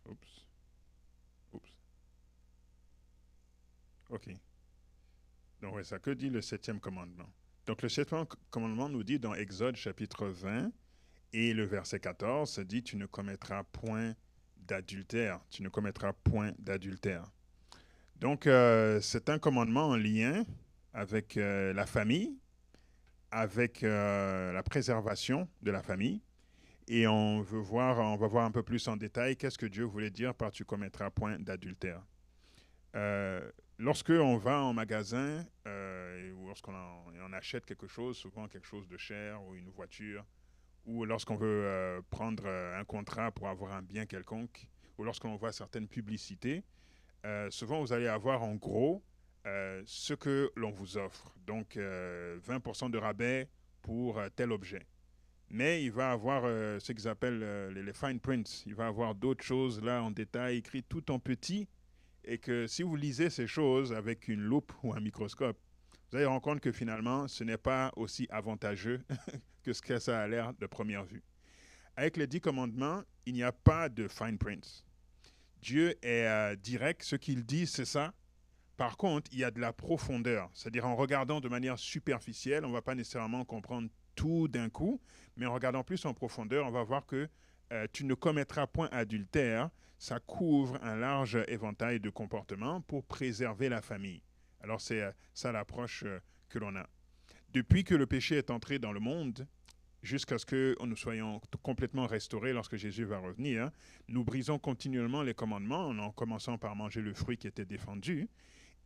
Oups. Oups. OK. Donc, ouais, ça que dit le septième commandement. Donc, le septième commandement nous dit dans Exode chapitre 20 et le verset 14, ça dit, tu ne commettras point d'adultère. Tu ne commettras point d'adultère. Donc, c'est un commandement en lien avec la famille, avec la préservation de la famille. Et on va voir un peu plus en détail qu'est-ce que Dieu voulait dire par tu commettras point d'adultère. Lorsque on va en magasin ou on achète quelque chose, souvent quelque chose de cher ou une voiture, ou lorsqu'on veut prendre un contrat pour avoir un bien quelconque, ou lorsqu'on voit certaines publicités, souvent vous allez avoir en gros ce que l'on vous offre. Donc 20% de rabais pour tel objet. Mais il va avoir ce qu'ils appellent les fine prints. Il va avoir d'autres choses là en détail, écrit tout en petit. Et que si vous lisez ces choses avec une loupe ou un microscope, vous allez rendre compte que finalement, ce n'est pas aussi avantageux que ce que ça a l'air de première vue. Avec les 10 commandements, il n'y a pas de fine print. Dieu est direct, ce qu'il dit, c'est ça. Par contre, il y a de la profondeur. C'est-à-dire en regardant de manière superficielle, on ne va pas nécessairement comprendre tout d'un coup, mais en regardant plus en profondeur, on va voir que tu ne commettras point adultère. Ça couvre un large éventail de comportements pour préserver la famille. Alors c'est ça l'approche que l'on a. Depuis que le péché est entré dans le monde, jusqu'à ce que nous soyons complètement restaurés lorsque Jésus va revenir, nous brisons continuellement les commandements en commençant par manger le fruit qui était défendu.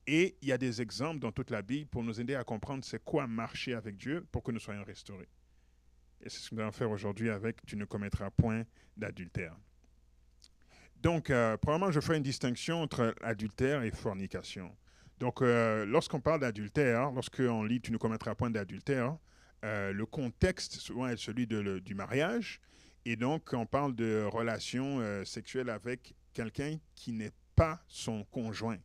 Et il y a des exemples dans toute la Bible pour nous aider à comprendre c'est quoi marcher avec Dieu pour que nous soyons restaurés. Et c'est ce que nous allons faire aujourd'hui avec tu ne commettras point d'adultère. Donc, premièrement, je ferai une distinction entre adultère et fornication. Donc, lorsqu'on parle d'adultère, lorsqu'on lit tu ne commettras point d'adultère, le contexte souvent est celui du mariage. Et donc, on parle de relations sexuelles avec quelqu'un qui n'est pas son conjoint.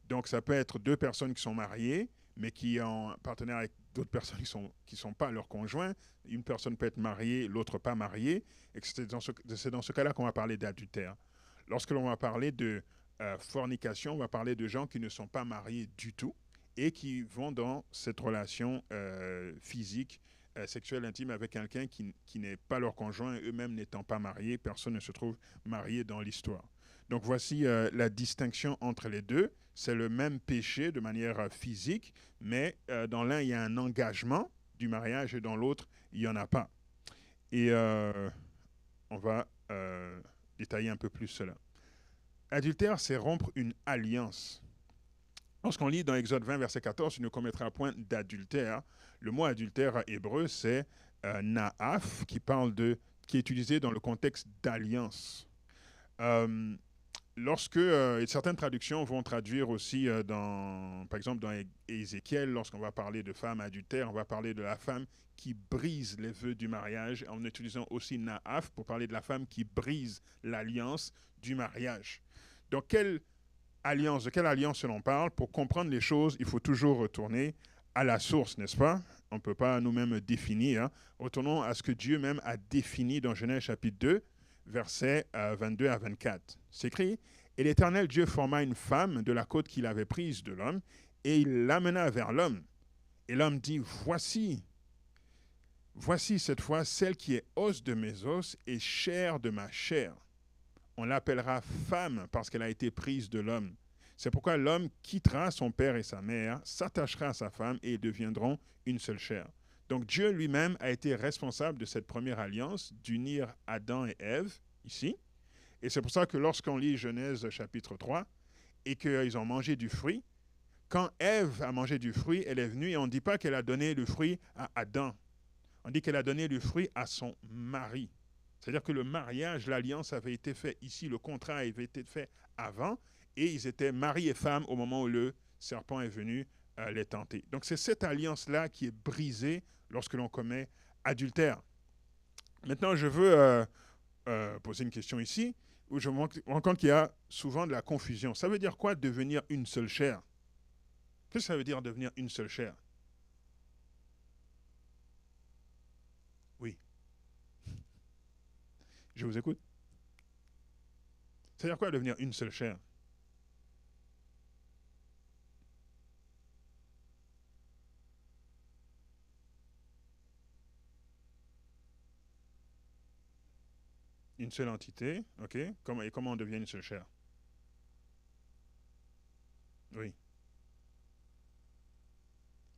Donc, ça peut être deux personnes qui sont mariées, mais qui ont un partenaire avec d'autres personnes qui sont pas leurs conjoints. Une personne peut être mariée, l'autre pas mariée. Et c'est dans ce cas-là qu'on va parler d'adultère. Lorsque l'on va parler de fornication, on va parler de gens qui ne sont pas mariés du tout et qui vont dans cette relation physique, sexuelle, intime avec quelqu'un qui n'est pas leur conjoint, eux-mêmes n'étant pas mariés. Personne ne se trouve marié dans l'histoire. Donc voici la distinction entre les deux. C'est le même péché de manière physique, mais dans l'un, il y a un engagement du mariage et dans l'autre, il n'y en a pas. Et on va détailler un peu plus cela. Adultère, c'est rompre une alliance. Lorsqu'on lit dans Exode 20, verset 14, tu ne commettras point d'adultère. Le mot adultère hébreu, c'est naaf, qui est utilisé dans le contexte d'alliance. Euh, Lorsque certaines traductions vont traduire aussi par exemple dans Ézéchiel, lorsqu'on va parler de femme adultère, on va parler de la femme qui brise les vœux du mariage, en utilisant aussi naaf pour parler de la femme qui brise l'alliance du mariage. Donc de quelle alliance l'on parle? Pour comprendre les choses, il faut toujours retourner à la source, n'est-ce pas? On ne peut pas nous-mêmes définir. Hein. Retournons à ce que Dieu même a défini dans Genèse chapitre 2, versets 22 à 24. C'est écrit, et l'Éternel Dieu forma une femme de la côte qu'il avait prise de l'homme, et il l'amena vers l'homme. Et l'homme dit, voici cette fois celle qui est os de mes os et chair de ma chair. On l'appellera femme parce qu'elle a été prise de l'homme. C'est pourquoi l'homme quittera son père et sa mère, s'attachera à sa femme et ils deviendront une seule chair. Donc Dieu lui-même a été responsable de cette première alliance, d'unir Adam et Ève, ici. Et c'est pour ça que lorsqu'on lit Genèse chapitre 3 et qu'ils ont mangé du fruit, quand Ève a mangé du fruit, elle est venue et on ne dit pas qu'elle a donné le fruit à Adam. On dit qu'elle a donné le fruit à son mari. C'est-à-dire que le mariage, l'alliance avait été fait ici, le contrat avait été fait avant, et ils étaient mari et femme au moment où le serpent est venu les tenter. Donc c'est cette alliance-là qui est brisée lorsque l'on commet adultère. Maintenant, je veux poser une question ici, où je me rends compte qu'il y a souvent de la confusion. Ça veut dire quoi devenir une seule chair? Qu'est-ce que ça veut dire devenir une seule chair? Oui, je vous écoute. C'est-à-dire quoi devenir une seule chair? Une seule entité, ok? Et comment on devient une seule chair? Oui,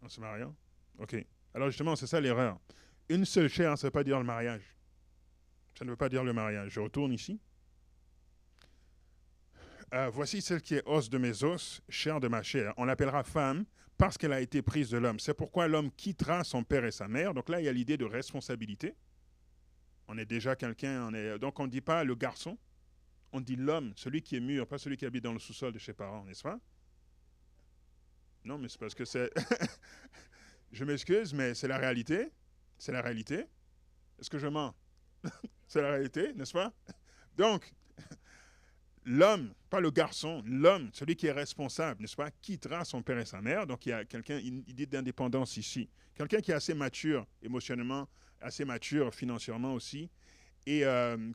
en se mariant. Ok. Alors justement, c'est ça l'erreur. Une seule chair, ça ne veut pas dire le mariage. Ça ne veut pas dire le mariage. Je retourne ici. Voici celle qui est os de mes os, chair de ma chair. On l'appellera femme parce qu'elle a été prise de l'homme. C'est pourquoi l'homme quittera son père et sa mère. Donc là, il y a l'idée de responsabilité. On est déjà quelqu'un, donc on ne dit pas le garçon, on dit l'homme, celui qui est mûr, pas celui qui habite dans le sous-sol de ses parents, n'est-ce pas? Non, mais c'est parce que c'est... Je m'excuse, mais c'est la réalité. C'est la réalité. Est-ce que je mens? C'est la réalité, n'est-ce pas? Donc, l'homme, pas le garçon, l'homme, celui qui est responsable, n'est-ce pas, quittera son père et sa mère. Donc, il y a quelqu'un, une idée d'indépendance ici. Quelqu'un qui est assez mature émotionnellement, assez mature financièrement aussi, et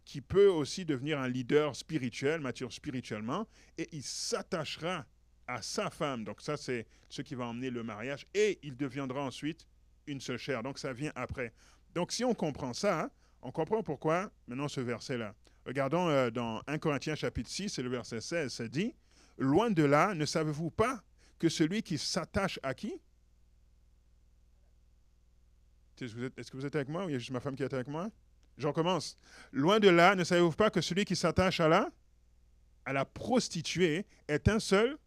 qui peut aussi devenir un leader spirituel, mature spirituellement, et il s'attachera à sa femme. Donc ça, c'est ce qui va emmener le mariage, et il deviendra ensuite une seule chair. Donc ça vient après. Donc si on comprend ça, on comprend pourquoi maintenant ce verset-là. Regardons dans 1 Corinthiens chapitre 6, c'est le verset 16, ça dit, « Loin de là, ne savez-vous pas que celui qui s'attache à qui ?» Est-ce que vous êtes avec moi ou il y a juste ma femme qui est avec moi? J'en commence. Loin de là, ne savez-vous pas que celui qui s'attache à la prostituée est un seul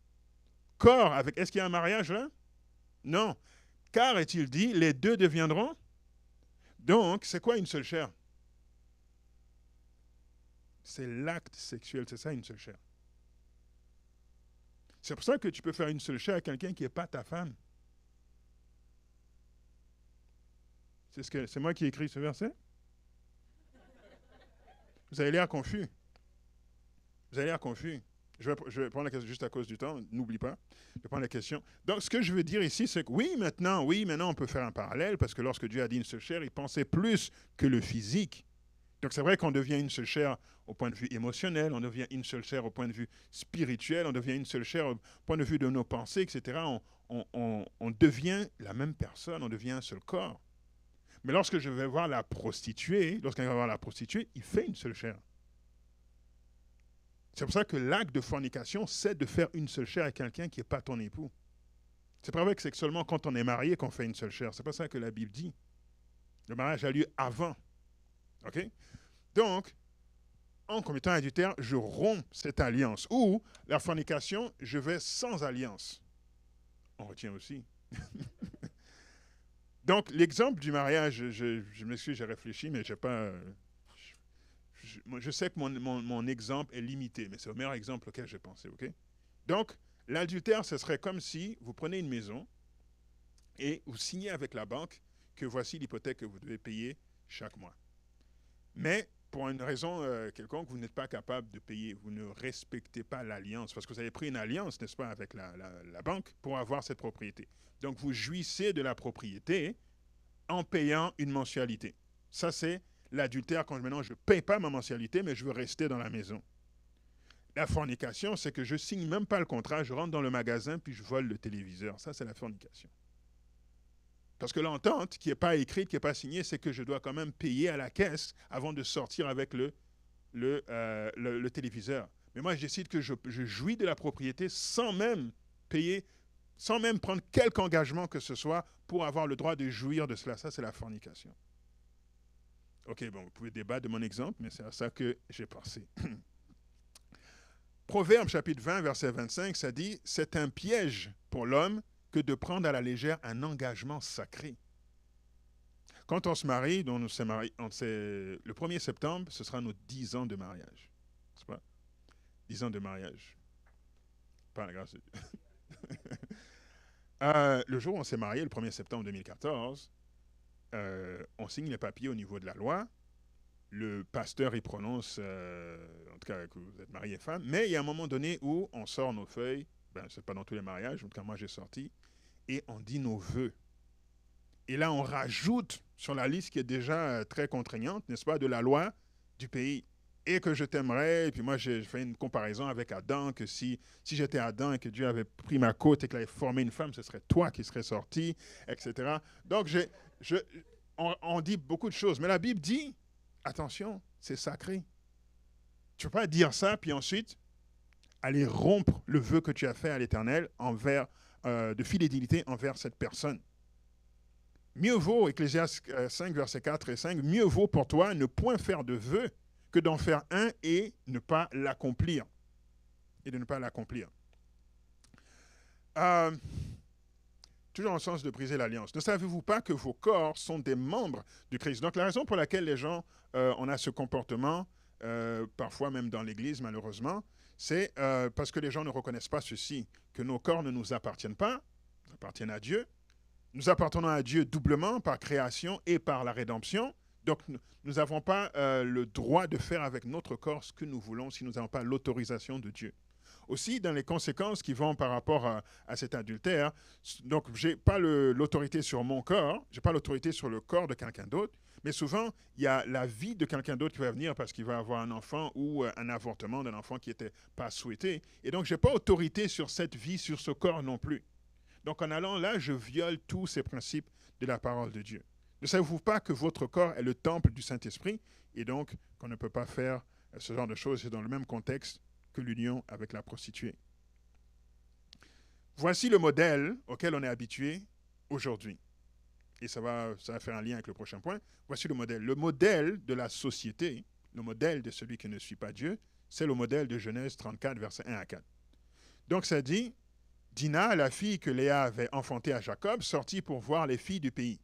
corps avec... Est-ce qu'il y a un mariage là? Non. Car, est-il dit, les deux deviendront... Donc, c'est quoi une seule chair? C'est l'acte sexuel, c'est ça une seule chair. C'est pour ça que tu peux faire une seule chair à quelqu'un qui n'est pas ta femme. C'est moi qui ai écrit ce verset? Vous avez l'air confus. Vous avez l'air confus. Je vais prendre la question juste à cause du temps, n'oublie pas. Je vais prendre la question. Donc, ce que je veux dire ici, c'est que oui, maintenant, on peut faire un parallèle, parce que lorsque Dieu a dit une seule chair, il pensait plus que le physique. Donc, c'est vrai qu'on devient une seule chair au point de vue émotionnel, on devient une seule chair au point de vue spirituel, on devient une seule chair au point de vue de nos pensées, etc. On devient la même personne, on devient un seul corps. Mais lorsque je vais voir la prostituée, lorsqu'on va voir la prostituée, il fait une seule chair. C'est pour ça que l'acte de fornication, c'est de faire une seule chair avec quelqu'un qui n'est pas ton époux. C'est pas vrai que c'est seulement quand on est marié qu'on fait une seule chair. C'est pas ça que la Bible dit. Le mariage a lieu avant. OK? Donc, en commettant un adultère, je romps cette alliance. Ou la fornication, je vais sans alliance. On retient aussi. Donc, l'exemple du mariage, je m'excuse, j'ai réfléchi, mais j'ai pas... je sais que mon exemple est limité, mais c'est le meilleur exemple auquel j'ai pensé, ok? Donc, l'adultère, ce serait comme si vous prenez une maison et vous signez avec la banque que voici l'hypothèque que vous devez payer chaque mois. Mais pour une raison quelconque, vous n'êtes pas capable de payer, vous ne respectez pas l'alliance, parce que vous avez pris une alliance, n'est-ce pas, avec la banque pour avoir cette propriété. Donc, vous jouissez de la propriété en payant une mensualité. Ça, c'est l'adultère quand maintenant je ne paye pas ma mensualité, mais je veux rester dans la maison. La fornication, c'est que je ne signe même pas le contrat, je rentre dans le magasin, puis je vole le téléviseur. Ça, c'est la fornication. Parce que l'entente qui n'est pas écrite, qui n'est pas signée, c'est que je dois quand même payer à la caisse avant de sortir avec le téléviseur. Mais moi, je décide que je jouis de la propriété sans même payer, sans même prendre quelque engagement que ce soit pour avoir le droit de jouir de cela. Ça, c'est la fornication. Ok, bon, vous pouvez débattre de mon exemple, mais c'est à ça que j'ai pensé. Proverbe chapitre 20, verset 25, ça dit « C'est un piège pour l'homme que de prendre à la légère un engagement sacré. » Quand on se marie, le 1er septembre, ce sera nos 10 ans de mariage. C'est pas 10 ans de mariage. Par la grâce de Dieu. Le jour où on s'est marié, le 1er septembre 2014, on signe les papiers au niveau de la loi. Le pasteur, il prononce, en tout cas, que vous êtes marié et femme. Mais il y a un moment donné où on sort nos feuilles. Ben, c'est pas dans tous les mariages. En tout cas, moi, j'ai sorti. Et on dit nos vœux. Et là, on rajoute sur la liste qui est déjà très contraignante, n'est-ce pas, de la loi du pays. et que je t'aimerais. Et puis moi, j'ai fait une comparaison avec Adam, que si j'étais Adam et que Dieu avait pris ma côte et qu'il avait formé une femme, ce serait toi qui serais sorti, etc. Donc, on dit beaucoup de choses. Mais la Bible dit, attention, c'est sacré. Tu ne peux pas dire ça, puis ensuite aller rompre le vœu que tu as fait à l'Éternel de fidélité envers cette personne. Mieux vaut, Ecclésiaste 5, versets 4 et 5, mieux vaut pour toi ne point faire de vœu que d'en faire un et ne pas l'accomplir. Et de ne pas l'accomplir. Toujours dans le sens de briser l'alliance. Ne savez-vous pas que vos corps sont des membres du Christ? Donc la raison pour laquelle les gens, on a ce comportement, parfois même dans l'Église malheureusement, c'est parce que les gens ne reconnaissent pas ceci, que nos corps ne nous appartiennent pas, ils appartiennent à Dieu. Nous appartenons à Dieu doublement par création et par la rédemption. Donc, nous n'avons pas le droit de faire avec notre corps ce que nous voulons si nous n'avons pas l'autorisation de Dieu. Aussi, dans les conséquences qui vont par rapport à cet adultère, donc, je n'ai pas l'autorité sur mon corps, je n'ai pas l'autorité sur le corps de quelqu'un d'autre, mais souvent, il y a la vie de quelqu'un d'autre qui va venir parce qu'il va avoir un enfant ou un avortement d'un enfant qui n'était pas souhaité. Et donc, je n'ai pas autorité sur cette vie, sur ce corps non plus. Donc, en allant là, je viole tous ces principes de la parole de Dieu. Ne savez-vous pas que votre corps est le temple du Saint-Esprit et donc qu'on ne peut pas faire ce genre de choses? C'est dans le même contexte que l'union avec la prostituée. Voici le modèle auquel on est habitué aujourd'hui. Et ça va faire un lien avec le prochain point. Voici le modèle. Le modèle de la société, le modèle de celui qui ne suit pas Dieu, c'est le modèle de Genèse 34, versets 1 à 4. Donc, ça dit... Dina, la fille que Léa avait enfantée à Jacob, sortit pour voir les filles du pays.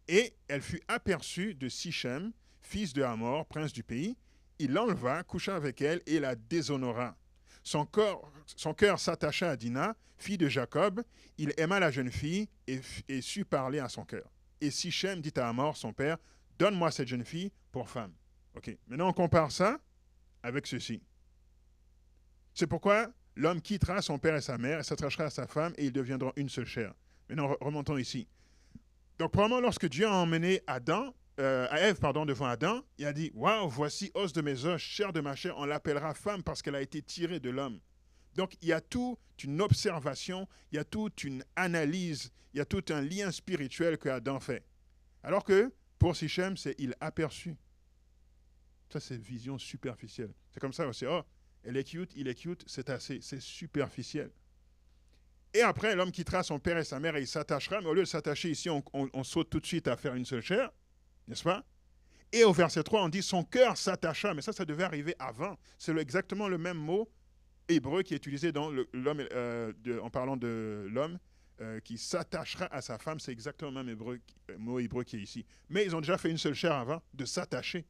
Et elle fut aperçue de Sichem, fils de Hamor, prince du pays. Il l'enleva, coucha avec elle et la déshonora. Son cœur s'attacha à Dina, fille de Jacob. Il aima la jeune fille et sut parler à son cœur. Et Sichem dit à Hamor, son père, « Donne-moi cette jeune fille pour femme. » Ok. Maintenant, on compare ça avec ceci. C'est pourquoi l'homme quittera son père et sa mère et s'attachera à sa femme et ils deviendront une seule chair. Maintenant, remontons ici. Donc, probablement, lorsque Dieu a emmené Ève devant Adam, il a dit, « Waouh, voici os de mes os, chair de ma chair, on l'appellera femme parce qu'elle a été tirée de l'homme. » Donc, il y a toute une observation, il y a toute une analyse, il y a tout un lien spirituel que Adam fait. Alors que, pour Sichem, c'est il aperçut. Ça, c'est vision superficielle. C'est comme ça aussi. Oh, elle est cute, il est cute, c'est assez, c'est superficiel. Et après, l'homme quittera son père et sa mère et il s'attachera, mais au lieu de s'attacher ici, on saute tout de suite à faire une seule chair, n'est-ce pas? Et au verset 3, on dit son cœur s'attacha, mais ça devait arriver avant. C'est exactement le même mot hébreu qui est utilisé dans l'homme, en parlant de l'homme qui s'attachera à sa femme, c'est exactement le même mot hébreu qui est ici. Mais ils ont déjà fait une seule chair avant, de s'attacher.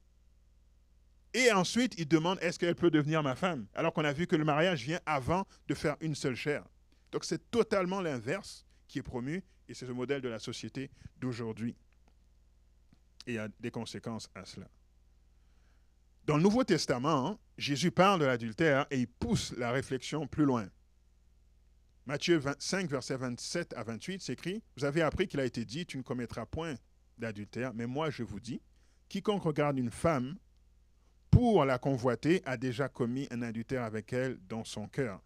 Et ensuite, il demande, est-ce qu'elle peut devenir ma femme? Alors qu'on a vu que le mariage vient avant de faire une seule chair. Donc, c'est totalement l'inverse qui est promu, et c'est le modèle de la société d'aujourd'hui. Et il y a des conséquences à cela. Dans le Nouveau Testament, Jésus parle de l'adultère et il pousse la réflexion plus loin. Matthieu 5, versets 27 à 28, c'est écrit, « Vous avez appris qu'il a été dit, tu ne commettras point d'adultère, mais moi je vous dis, quiconque regarde une femme pour la convoiter a déjà commis un adultère avec elle dans son cœur. »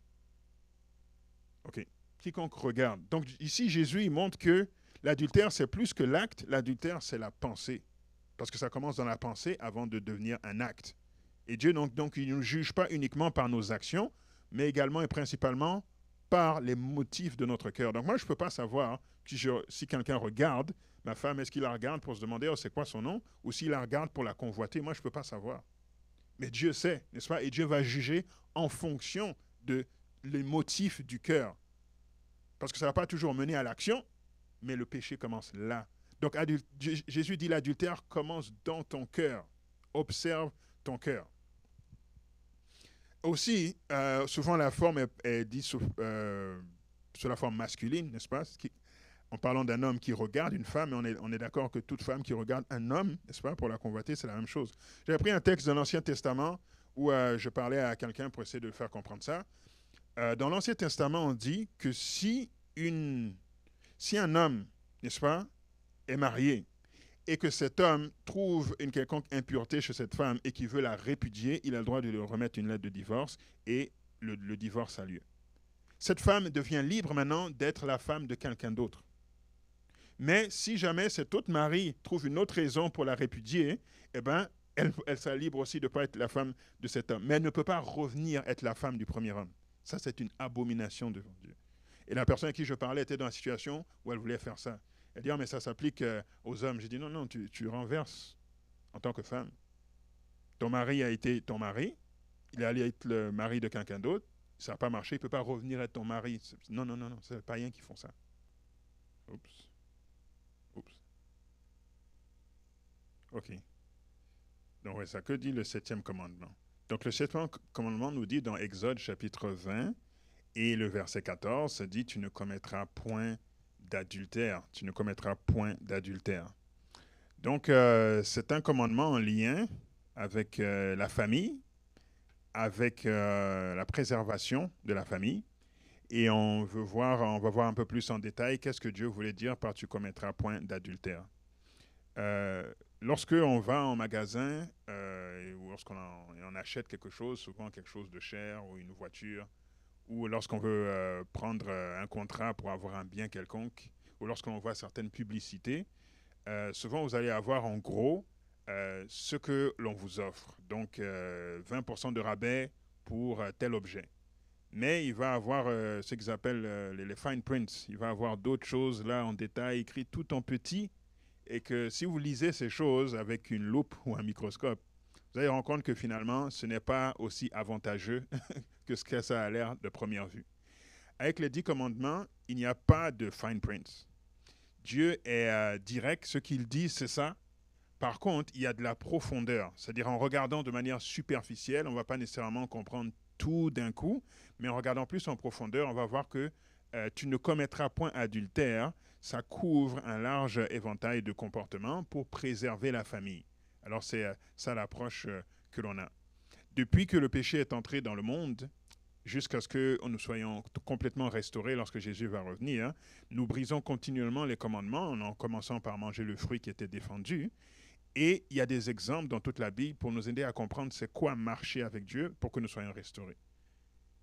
Ok. Quiconque regarde. Donc ici, Jésus il montre que l'adultère, c'est plus que l'acte. L'adultère, c'est la pensée. Parce que ça commence dans la pensée avant de devenir un acte. Et Dieu, donc il ne nous juge pas uniquement par nos actions, mais également et principalement par les motifs de notre cœur. Donc moi, je ne peux pas savoir si quelqu'un regarde ma femme, est-ce qu'il la regarde pour se demander, oh, c'est quoi son nom? Ou s'il la regarde pour la convoiter. Moi, je ne peux pas savoir. Mais Dieu sait, n'est-ce pas? Et Dieu va juger en fonction de les motifs du cœur. Parce que ça ne va pas toujours mener à l'action, mais le péché commence là. Donc Jésus dit l'adultère commence dans ton cœur. Observe ton cœur. Aussi, souvent la forme est dite sous la forme masculine, n'est-ce pas? En parlant d'un homme qui regarde une femme, on est d'accord que toute femme qui regarde un homme, n'est-ce pas, pour la convoiter, c'est la même chose. J'avais pris un texte de l'Ancien Testament où je parlais à quelqu'un pour essayer de le faire comprendre ça. Dans l'Ancien Testament, on dit que si un homme, n'est-ce pas, est marié et que cet homme trouve une quelconque impureté chez cette femme et qu'il veut la répudier, il a le droit de lui remettre une lettre de divorce et le divorce a lieu. Cette femme devient libre maintenant d'être la femme de quelqu'un d'autre. Mais si jamais cet autre mari trouve une autre raison pour la répudier, eh ben, elle sera libre aussi de ne pas être la femme de cet homme. Mais elle ne peut pas revenir être la femme du premier homme. Ça, c'est une abomination devant Dieu. Et la personne à qui je parlais était dans la situation où elle voulait faire ça. Elle dit, oh, mais ça s'applique aux hommes. J'ai dit, non, non, tu renverses en tant que femme. Ton mari a été ton mari, il est allé être le mari de quelqu'un d'autre, ça n'a pas marché, il ne peut pas revenir être ton mari. Non, non, non, non, c'est les païens qui font ça. Oups. Oups. OK. Donc, ouais, ça que dit le septième commandement. Donc, le septième commandement nous dit dans Exode chapitre 20 et le verset 14, ça dit, tu ne commettras point d'adultère. Tu ne commettras point d'adultère. Donc, c'est un commandement en lien avec la famille, avec la préservation de la famille. Et on va voir un peu plus en détail qu'est-ce que Dieu voulait dire par tu commettras point d'adultère. Lorsque on va en magasin ou lorsqu'on achète quelque chose, souvent quelque chose de cher ou une voiture, ou lorsqu'on veut prendre un contrat pour avoir un bien quelconque, ou lorsqu'on voit certaines publicités, souvent vous allez avoir en gros ce que l'on vous offre. Donc 20% de rabais pour tel objet. Mais il va avoir ce qu'ils appellent les fine prints. Il va avoir d'autres choses là en détail, écrites tout en petit. Et que si vous lisez ces choses avec une loupe ou un microscope, vous allez rendre compte que finalement, ce n'est pas aussi avantageux que ce que ça a l'air de première vue. Avec les 10 commandements, il n'y a pas de fine prints. Dieu est direct, ce qu'il dit, c'est ça. Par contre, il y a de la profondeur. C'est-à-dire en regardant de manière superficielle, on ne va pas nécessairement comprendre tout d'un coup, mais en regardant plus en profondeur, on va voir que tu ne commettras point adultère. Ça couvre un large éventail de comportements pour préserver la famille. Alors c'est ça l'approche que l'on a. Depuis que le péché est entré dans le monde, jusqu'à ce que nous soyons complètement restaurés lorsque Jésus va revenir, nous brisons continuellement les commandements en commençant par manger le fruit qui était défendu. Et il y a des exemples dans toute la Bible pour nous aider à comprendre c'est quoi marcher avec Dieu pour que nous soyons restaurés.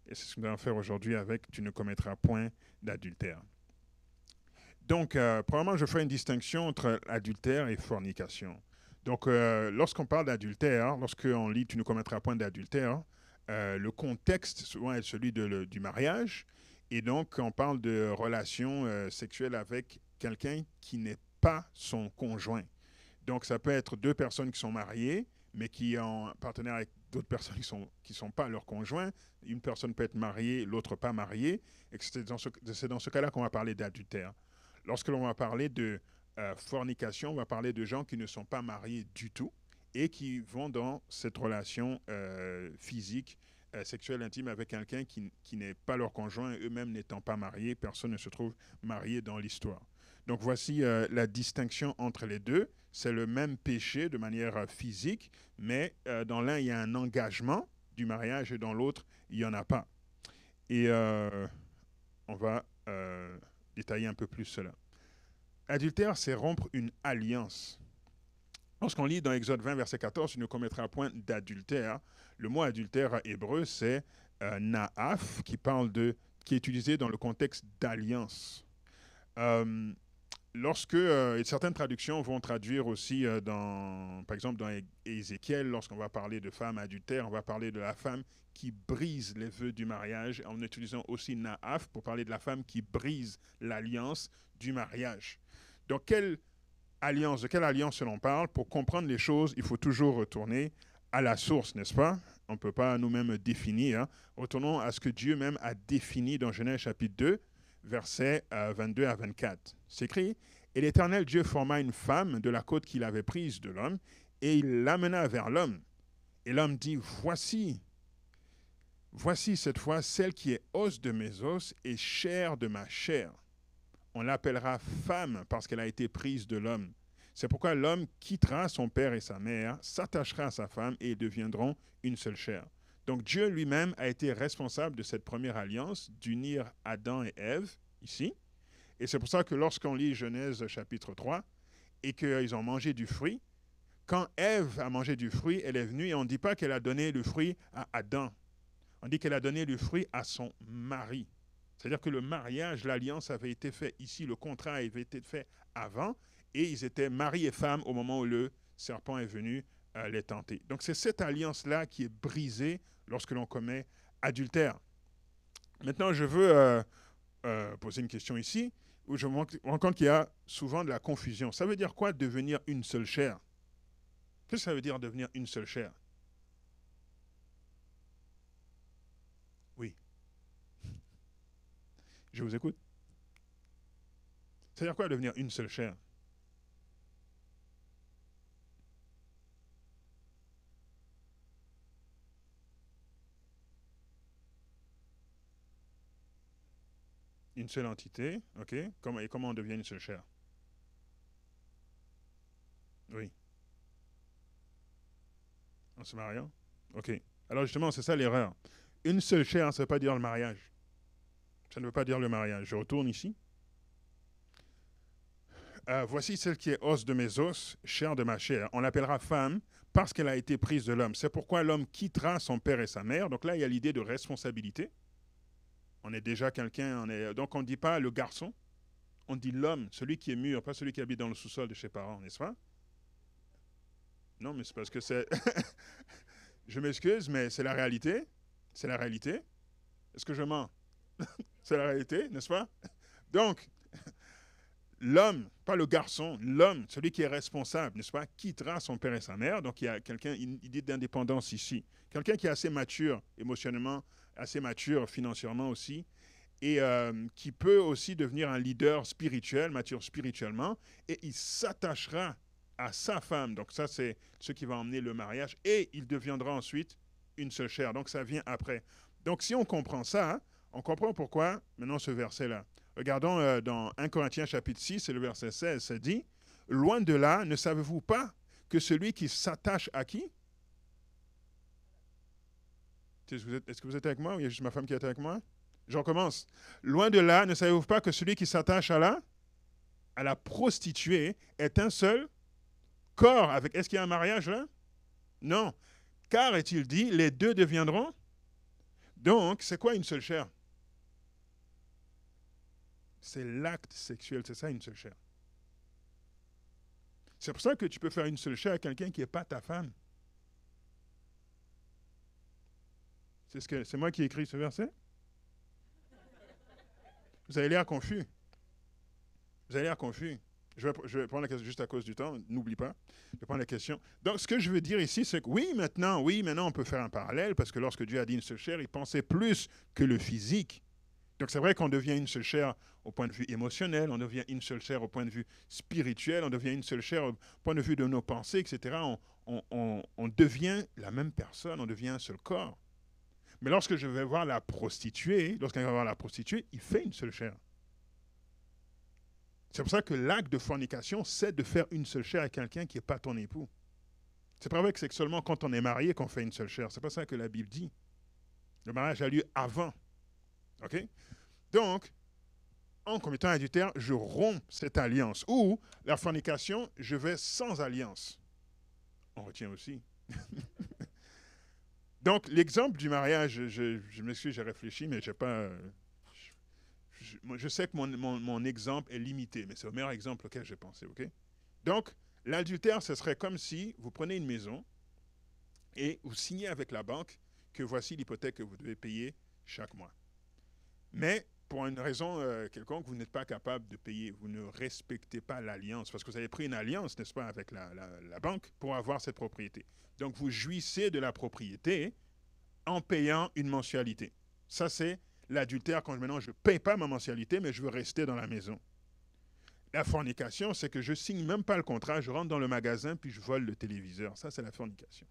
Et c'est ce que nous allons faire aujourd'hui avec « Tu ne commettras point d'adultère ». Donc, probablement, je ferai une distinction entre adultère et fornication. Donc, lorsqu'on parle d'adultère, lorsqu'on lit « Tu ne commettras point d'adultère », le contexte souvent est celui du mariage. Et donc, on parle de relations sexuelles avec quelqu'un qui n'est pas son conjoint. Donc, ça peut être deux personnes qui sont mariées, mais qui ont un partenaire avec d'autres personnes qui sont pas leurs conjoints. Une personne peut être mariée, l'autre pas mariée. Et c'est dans ce cas-là qu'on va parler d'adultère. Lorsque l'on va parler de fornication, on va parler de gens qui ne sont pas mariés du tout et qui vont dans cette relation physique, sexuelle, intime avec quelqu'un qui n'est pas leur conjoint, eux-mêmes n'étant pas mariés. Personne ne se trouve marié dans l'histoire. Donc voici la distinction entre les deux. C'est le même péché de manière physique, mais dans l'un, il y a un engagement du mariage et dans l'autre, il n'y en a pas. Et on va détailler un peu plus cela. Adultère, c'est rompre une alliance. Lorsqu'on lit dans Exode 20, verset 14, « Tu ne commettras point d'adultère », le mot adultère hébreu, c'est naaf, qui est utilisé dans le contexte d'alliance. Lorsque certaines traductions vont traduire aussi par exemple dans Ézéchiel, lorsqu'on va parler de femme adultère, on va parler de la femme qui brise les vœux du mariage, en utilisant aussi naaf pour parler de la femme qui brise l'alliance du mariage. Donc de quelle alliance l'on parle? Pour comprendre les choses, il faut toujours retourner à la source, n'est-ce pas? On ne peut pas nous-mêmes définir. Retournons à ce que Dieu même a défini dans Genèse chapitre 2, versets 22 à 24. C'est écrit, « Et l'Éternel Dieu forma une femme de la côte qu'il avait prise de l'homme, et il l'amena vers l'homme. Et l'homme dit, voici cette fois celle qui est os de mes os et chair de ma chair. On l'appellera femme parce qu'elle a été prise de l'homme. C'est pourquoi l'homme quittera son père et sa mère, s'attachera à sa femme et ils deviendront une seule chair. » Donc Dieu lui-même a été responsable de cette première alliance, d'unir Adam et Ève, ici. Et c'est pour ça que lorsqu'on lit Genèse chapitre 3, et qu'ils ont mangé du fruit. Quand Ève a mangé du fruit, elle est venue et on ne dit pas qu'elle a donné le fruit à Adam. On dit qu'elle a donné le fruit à son mari. C'est-à-dire que le mariage, l'alliance avait été fait ici, le contrat avait été fait avant, et ils étaient mari et femme au moment où le serpent est venu les tenter. Donc c'est cette alliance-là qui est brisée lorsque l'on commet adultère. Maintenant, je veux poser une question ici, où je me rends compte qu'il y a souvent de la confusion. Ça veut dire quoi devenir une seule chair? Qu'est-ce que ça veut dire devenir une seule chair? Oui, je vous écoute. Ça veut dire quoi devenir une seule chair? Une seule entité, ok. Et comment on devient une seule chair? Oui, en se mariant. Ok. Alors justement, c'est ça l'erreur. Une seule chair, ça ne veut pas dire le mariage. Ça ne veut pas dire le mariage. Je retourne ici. Voici celle qui est os de mes os, chair de ma chair. On l'appellera femme parce qu'elle a été prise de l'homme. C'est pourquoi l'homme quittera son père et sa mère. Donc là, il y a l'idée de responsabilité. On est déjà quelqu'un, donc on ne dit pas le garçon, on dit l'homme, celui qui est mûr, pas celui qui habite dans le sous-sol de ses parents, n'est-ce pas? Non, mais c'est parce que c'est... Je m'excuse, mais c'est la réalité. C'est la réalité. Est-ce que je mens? C'est la réalité, n'est-ce pas? Donc, l'homme, pas le garçon, l'homme, celui qui est responsable, n'est-ce pas, quittera son père et sa mère. Donc, il y a quelqu'un, une idée d'indépendance ici. Quelqu'un qui est assez mature émotionnellement, assez mature financièrement aussi, et qui peut aussi devenir un leader spirituel, mature spirituellement, et il s'attachera à sa femme. Donc, ça, c'est ce qui va emmener le mariage, et il deviendra ensuite une seule chair. Donc, ça vient après. Donc, si on comprend ça, hein, on comprend pourquoi, maintenant, ce verset-là. Regardons dans 1 Corinthiens chapitre 6, c'est le verset 16, ça dit « Loin de là, ne savez-vous pas que celui qui s'attache à qui ?» Est-ce que vous êtes avec moi ou il y a juste ma femme qui est avec moi? Je recommence. « Loin de là, ne savez-vous pas que celui qui s'attache à la prostituée est un seul corps avec... » Est-ce qu'il y a un mariage là? Non. Car, est-il dit, les deux deviendront... Donc, c'est quoi une seule chair? C'est l'acte sexuel, c'est ça une seule chair. C'est pour ça que tu peux faire une seule chair à quelqu'un qui n'est pas ta femme. C'est moi qui ai écrit ce verset? Vous avez l'air confus. Vous avez l'air confus. Je vais prendre la question juste à cause du temps, n'oublie pas. Je vais prendre la question. Donc, ce que je veux dire ici, c'est que oui, maintenant, on peut faire un parallèle, parce que lorsque Dieu a dit une seule chair, il pensait plus que le physique. Donc, c'est vrai qu'on devient une seule chair au point de vue émotionnel, on devient une seule chair au point de vue spirituel, on devient une seule chair au point de vue de nos pensées, etc. On devient la même personne, on devient un seul corps. Mais lorsque je vais voir la prostituée, lorsqu'on va voir la prostituée, il fait une seule chair. C'est pour ça que l'acte de fornication, c'est de faire une seule chair à quelqu'un qui n'est pas ton époux. C'est pas vrai que c'est seulement quand on est marié qu'on fait une seule chair. C'est pas ça que la Bible dit. Le mariage a lieu avant. OK? Donc, en commettant un adultère, je romps cette alliance. Ou la fornication, je vais sans alliance. On retient aussi. Donc, l'exemple du mariage, je m'excuse, j'ai réfléchi, mais j'ai pas... Je sais que mon exemple est limité, mais c'est le meilleur exemple auquel j'ai pensé, ok? Donc, l'adultère, ce serait comme si vous prenez une maison et vous signez avec la banque que voici l'hypothèque que vous devez payer chaque mois. Mais pour une raison quelconque, vous n'êtes pas capable de payer, vous ne respectez pas l'alliance, parce que vous avez pris une alliance, n'est-ce pas, avec la banque pour avoir cette propriété. Donc, vous jouissez de la propriété en payant une mensualité. Ça, c'est l'adultère quand maintenant je ne paye pas ma mensualité, mais je veux rester dans la maison. La fornication, c'est que je ne signe même pas le contrat, je rentre dans le magasin, puis je vole le téléviseur. Ça, c'est la fornication.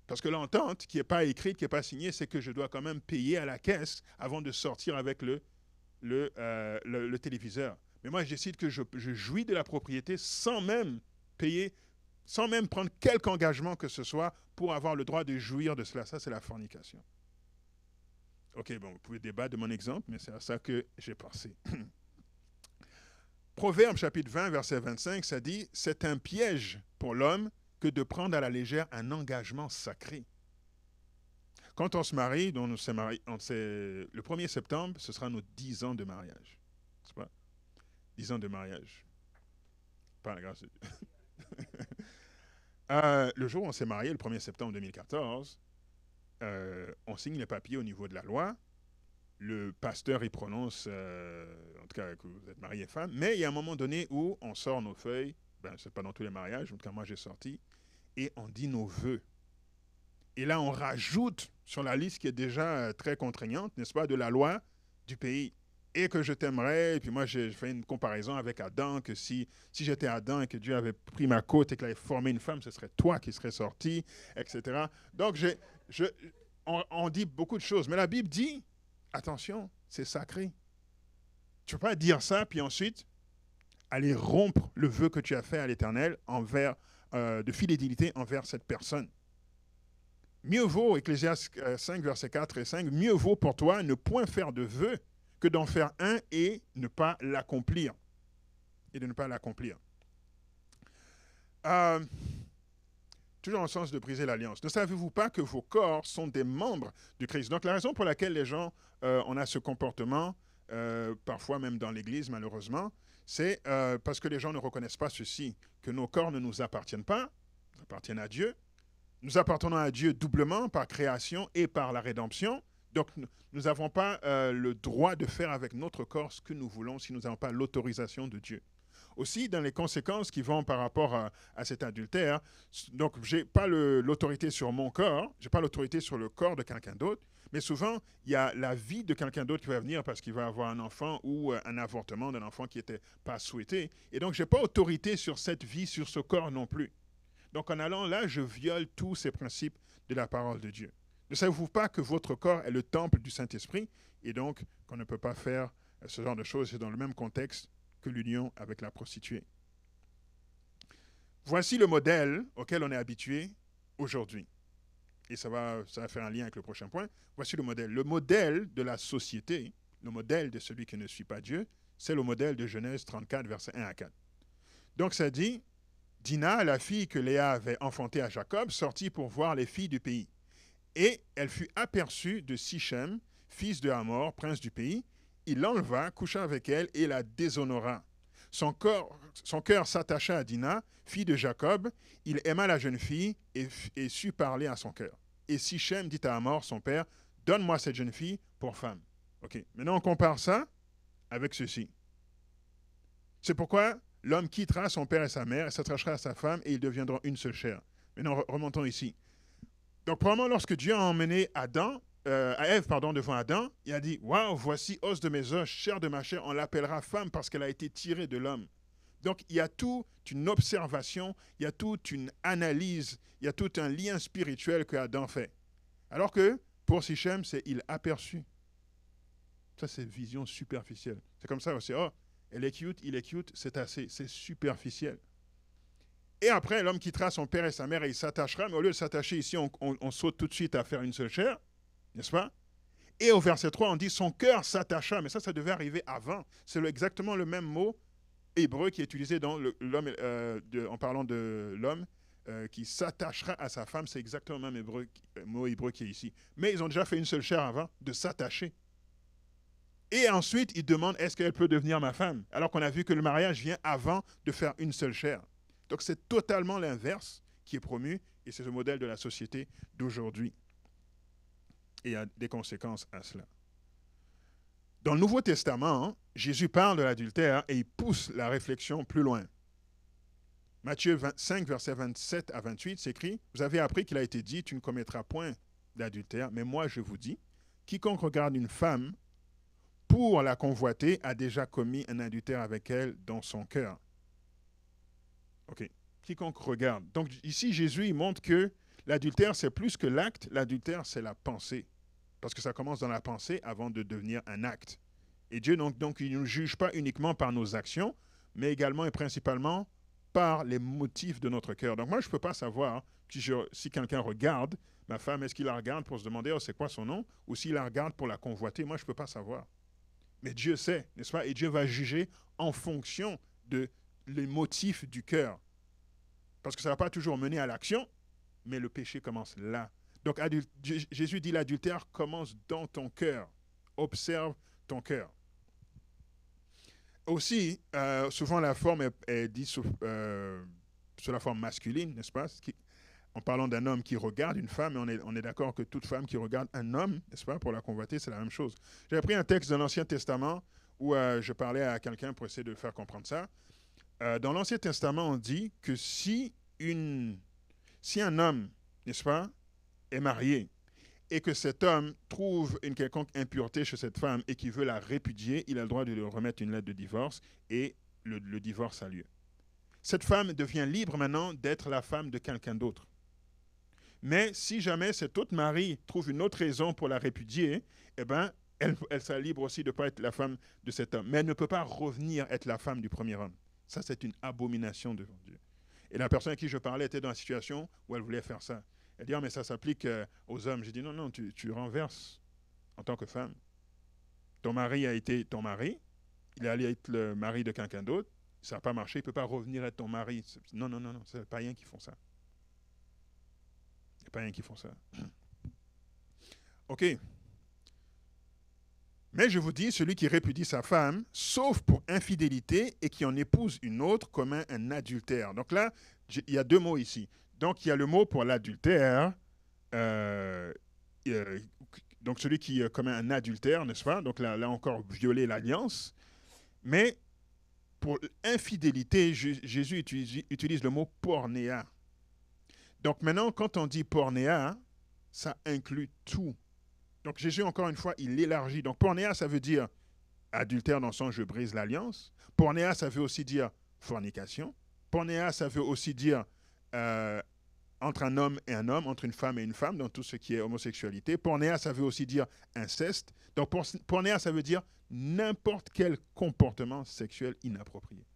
Parce que l'entente qui n'est pas écrite, qui n'est pas signée, c'est que je dois quand même payer à la caisse avant de sortir avec le téléviseur. Mais moi, je décide que je jouis de la propriété sans même payer, sans même prendre quelque engagement que ce soit pour avoir le droit de jouir de cela. Ça, c'est la fornication. Ok, bon, vous pouvez débattre de mon exemple, mais c'est à ça que j'ai pensé. Proverbe chapitre 20, verset 25, ça dit « C'est un piège pour l'homme que de prendre à la légère un engagement sacré. » Quand on se marie, donc le 1er septembre, ce sera nos 10 ans de mariage. C'est pas 10 ans de mariage. Par la grâce de Dieu. Le jour où on s'est marié, le 1er septembre 2014, on signe les papiers au niveau de la loi. Le pasteur, il prononce, en tout cas, que vous êtes marié et femme. Mais il y a un moment donné où on sort nos feuilles. Ben, c'est pas dans tous les mariages. En tout cas, moi, j'ai sorti. Et on dit nos vœux. Et là, on rajoute sur la liste qui est déjà très contraignante, n'est-ce pas, de la loi du pays. Et que je t'aimerais. Et puis moi, j'ai fait une comparaison avec Adam, que si j'étais Adam et que Dieu avait pris ma côte et qu'il avait formé une femme, ce serait toi qui serais sorti, etc. Donc, on dit beaucoup de choses. Mais la Bible dit, attention, c'est sacré. Tu ne peux pas dire ça, puis ensuite aller rompre le vœu que tu as fait à l'Éternel de fidélité envers cette personne. Mieux vaut, Ecclésiaste 5, versets 4 et 5, mieux vaut pour toi ne point faire de vœu que d'en faire un et ne pas l'accomplir. Et de ne pas l'accomplir. Toujours en sens de briser l'alliance. Ne savez-vous pas que vos corps sont des membres du Christ? Donc la raison pour laquelle les gens, on a ce comportement, parfois même dans l'Église malheureusement, c'est parce que les gens ne reconnaissent pas ceci, que nos corps ne nous appartiennent pas, ils appartiennent à Dieu. Nous appartenons à Dieu doublement par création et par la rédemption. Donc, nous n'avons pas le droit de faire avec notre corps ce que nous voulons si nous n'avons pas l'autorisation de Dieu. Aussi, dans les conséquences qui vont par rapport à cet adultère, donc, je n'ai pas l'autorité sur mon corps, je n'ai pas l'autorité sur le corps de quelqu'un d'autre, mais souvent, il y a la vie de quelqu'un d'autre qui va venir parce qu'il va avoir un enfant ou un avortement d'un enfant qui n'était pas souhaité. Et donc, je n'ai pas autorité sur cette vie, sur ce corps non plus. Donc, en allant là, je viole tous ces principes de la parole de Dieu. Ne savez-vous pas que votre corps est le temple du Saint-Esprit et donc qu'on ne peut pas faire ce genre de choses? C'est dans le même contexte que l'union avec la prostituée. Voici le modèle auquel on est habitué aujourd'hui. Et ça va faire un lien avec le prochain point. Voici le modèle. Le modèle de la société, le modèle de celui qui ne suit pas Dieu, c'est le modèle de Genèse 34, versets 1 à 4. Donc ça dit, Dina, la fille que Léa avait enfantée à Jacob, sortit pour voir les filles du pays. Et elle fut aperçue de Sichem, fils de Hamor, prince du pays. Il l'enleva, coucha avec elle et la déshonora. Son cœur s'attacha à Dina, fille de Jacob. Il aima la jeune fille et sut parler à son cœur. Et Sichem dit à Hamor, son père, « Donne-moi cette jeune fille pour femme. » Ok. Maintenant, on compare ça avec ceci. C'est pourquoi l'homme quittera son père et sa mère et s'attachera à sa femme et ils deviendront une seule chair. Maintenant, remontons ici. Donc, probablement, lorsque Dieu a emmené Ève devant Adam, il a dit, « Waouh, voici os de mes os, chair de ma chair, on l'appellera femme parce qu'elle a été tirée de l'homme. » Donc, il y a toute une observation, il y a toute une analyse, il y a tout un lien spirituel que Adam fait. Alors que, pour Sichem, c'est il aperçut. Ça, c'est vision superficielle. C'est comme ça aussi. Oh, elle est cute, il est cute, c'est assez, c'est superficiel. Et après, l'homme quittera son père et sa mère et il s'attachera, mais au lieu de s'attacher ici, on saute tout de suite à faire une seule chair, n'est-ce pas? Et au verset 3, on dit son cœur s'attacha, mais ça devait arriver avant. C'est exactement le même mot hébreu qui est utilisé dans l'homme, en parlant de l'homme qui s'attachera à sa femme, c'est exactement le même mot hébreu qui est ici. Mais ils ont déjà fait une seule chair avant, de s'attacher. Et ensuite, ils demandent, est-ce qu'elle peut devenir ma femme? Alors qu'on a vu que le mariage vient avant de faire une seule chair. Donc, c'est totalement l'inverse qui est promu et c'est le modèle de la société d'aujourd'hui. Et il y a des conséquences à cela. Dans le Nouveau Testament, Jésus parle de l'adultère et il pousse la réflexion plus loin. Matthieu 5, versets 27 à 28, s'écrit, « Vous avez appris qu'il a été dit, tu ne commettras point d'adultère, mais moi je vous dis, quiconque regarde une femme pour la convoiter a déjà commis un adultère avec elle dans son cœur. » Ok. Quiconque regarde. Donc ici, Jésus il montre que l'adultère, c'est plus que l'acte. L'adultère, c'est la pensée. Parce que ça commence dans la pensée avant de devenir un acte. Et Dieu, donc il ne nous juge pas uniquement par nos actions, mais également et principalement par les motifs de notre cœur. Donc moi, je ne peux pas savoir si quelqu'un regarde ma femme, est-ce qu'il la regarde pour se demander, oh, c'est quoi son nom? Ou s'il la regarde pour la convoiter. Moi, je ne peux pas savoir. Mais Dieu sait, n'est-ce pas? Et Dieu va juger en fonction de les motifs du cœur. Parce que ça ne va pas toujours mener à l'action, mais le péché commence là. Donc Jésus dit l'adultère commence dans ton cœur. Observe ton cœur. Aussi, souvent la forme est dite sous la forme masculine, n'est-ce pas? En parlant d'un homme qui regarde une femme, et on est d'accord que toute femme qui regarde un homme, n'est-ce pas, pour la convoiter, c'est la même chose. J'avais pris un texte de l'Ancien Testament où je parlais à quelqu'un pour essayer de faire comprendre ça. Dans l'Ancien Testament, on dit que si un homme, n'est-ce pas, est marié et que cet homme trouve une quelconque impureté chez cette femme et qu'il veut la répudier, il a le droit de lui remettre une lettre de divorce et le divorce a lieu. Cette femme devient libre maintenant d'être la femme de quelqu'un d'autre. Mais si jamais cet autre mari trouve une autre raison pour la répudier, eh ben, elle sera libre aussi de ne pas être la femme de cet homme. Mais elle ne peut pas revenir être la femme du premier homme. Ça, c'est une abomination devant Dieu. Et la personne à qui je parlais était dans la situation où elle voulait faire ça. Elle dit, mais ça s'applique aux hommes. J'ai dit, non, tu renverses en tant que femme. Ton mari a été ton mari, il est allé être le mari de quelqu'un d'autre, ça n'a pas marché, il ne peut pas revenir être ton mari. Non, c'est les païens qui font ça. Les païens qui font ça. OK. Mais je vous dis, celui qui répudie sa femme, sauf pour infidélité, et qui en épouse une autre, commet un adultère. Donc là, il y a deux mots ici. Donc il y a le mot pour l'adultère, donc celui qui commet un adultère, n'est-ce pas? Donc là encore, violer l'alliance. Mais pour infidélité, Jésus utilise le mot pornéa. Donc maintenant, quand on dit pornéa, ça inclut tout. Donc Jésus, encore une fois, il élargit. Donc pornéa, ça veut dire adultère dans le sens je brise l'alliance. Pornéa, ça veut aussi dire fornication. Pornéa, ça veut aussi dire entre un homme et un homme, entre une femme et une femme, dans tout ce qui est homosexualité. Pornéa, ça veut aussi dire inceste. Donc pornéa, ça veut dire n'importe quel comportement sexuel inapproprié.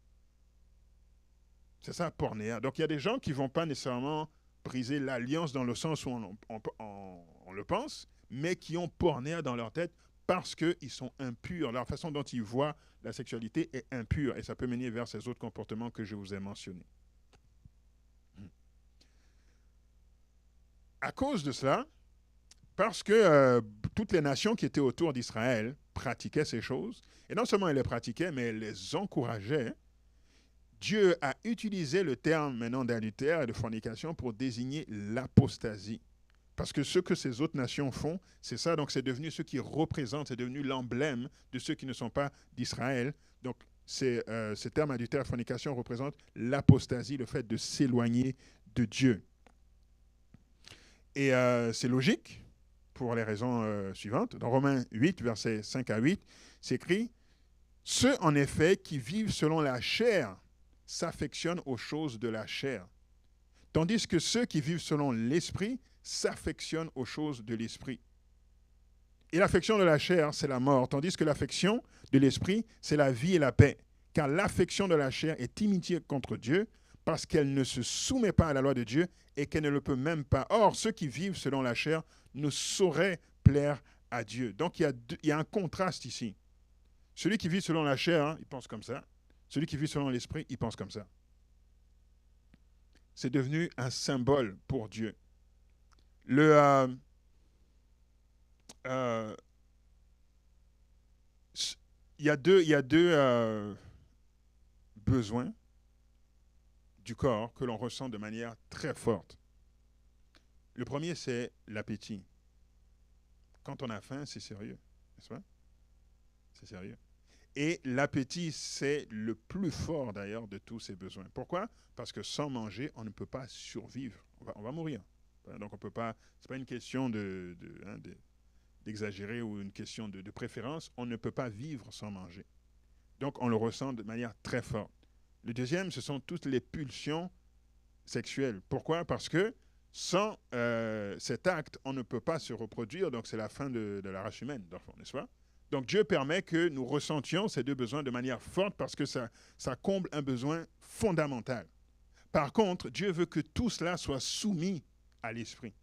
C'est ça, pornéa. Donc il y a des gens qui ne vont pas nécessairement briser l'alliance dans le sens où on le pense, mais qui ont pornéa dans leur tête parce qu'ils sont impurs. La façon dont ils voient la sexualité est impure et ça peut mener vers ces autres comportements que je vous ai mentionnés. À cause de cela, parce que toutes les nations qui étaient autour d'Israël pratiquaient ces choses, et non seulement elles les pratiquaient, mais elles les encourageaient, Dieu a utilisé le terme maintenant d'adultère et de fornication pour désigner l'apostasie. Parce que ce que ces autres nations font, c'est ça, donc c'est devenu ce qui représente, c'est devenu l'emblème de ceux qui ne sont pas d'Israël. Donc ce terme adultère et fornication représente l'apostasie, le fait de s'éloigner de Dieu. Et c'est logique pour les raisons suivantes. Dans Romains 8, versets 5 à 8, c'est écrit « Ceux, en effet, qui vivent selon la chair s'affectionnent aux choses de la chair, tandis que ceux qui vivent selon l'esprit s'affectionnent aux choses de l'esprit. Et l'affection de la chair, c'est la mort, tandis que l'affection de l'esprit, c'est la vie et la paix. Car l'affection de la chair est inimitié contre Dieu, parce qu'elle ne se soumet pas à la loi de Dieu et qu'elle ne le peut même pas. Or, ceux qui vivent selon la chair ne sauraient plaire à Dieu. Donc, il y a un contraste ici. Celui qui vit selon la chair, il pense comme ça. Celui qui vit selon l'esprit, il pense comme ça. C'est devenu un symbole pour Dieu. Il y a deux besoins du corps que l'on ressent de manière très forte. Le premier, c'est l'appétit. Quand on a faim, c'est sérieux, n'est-ce pas? C'est sérieux. Et l'appétit, c'est le plus fort d'ailleurs de tous ces besoins. Pourquoi? Parce que sans manger, on ne peut pas survivre. On va mourir. Donc on peut pas. C'est pas une question d'exagérer ou une question de préférence. On ne peut pas vivre sans manger. Donc on le ressent de manière très forte. Le deuxième, ce sont toutes les pulsions sexuelles. Pourquoi? Parce que sans cet acte, on ne peut pas se reproduire. Donc c'est la fin de la race humaine, n'est-ce pas? Donc Dieu permet que nous ressentions ces deux besoins de manière forte parce que ça comble un besoin fondamental. Par contre, Dieu veut que tout cela soit soumis à l'esprit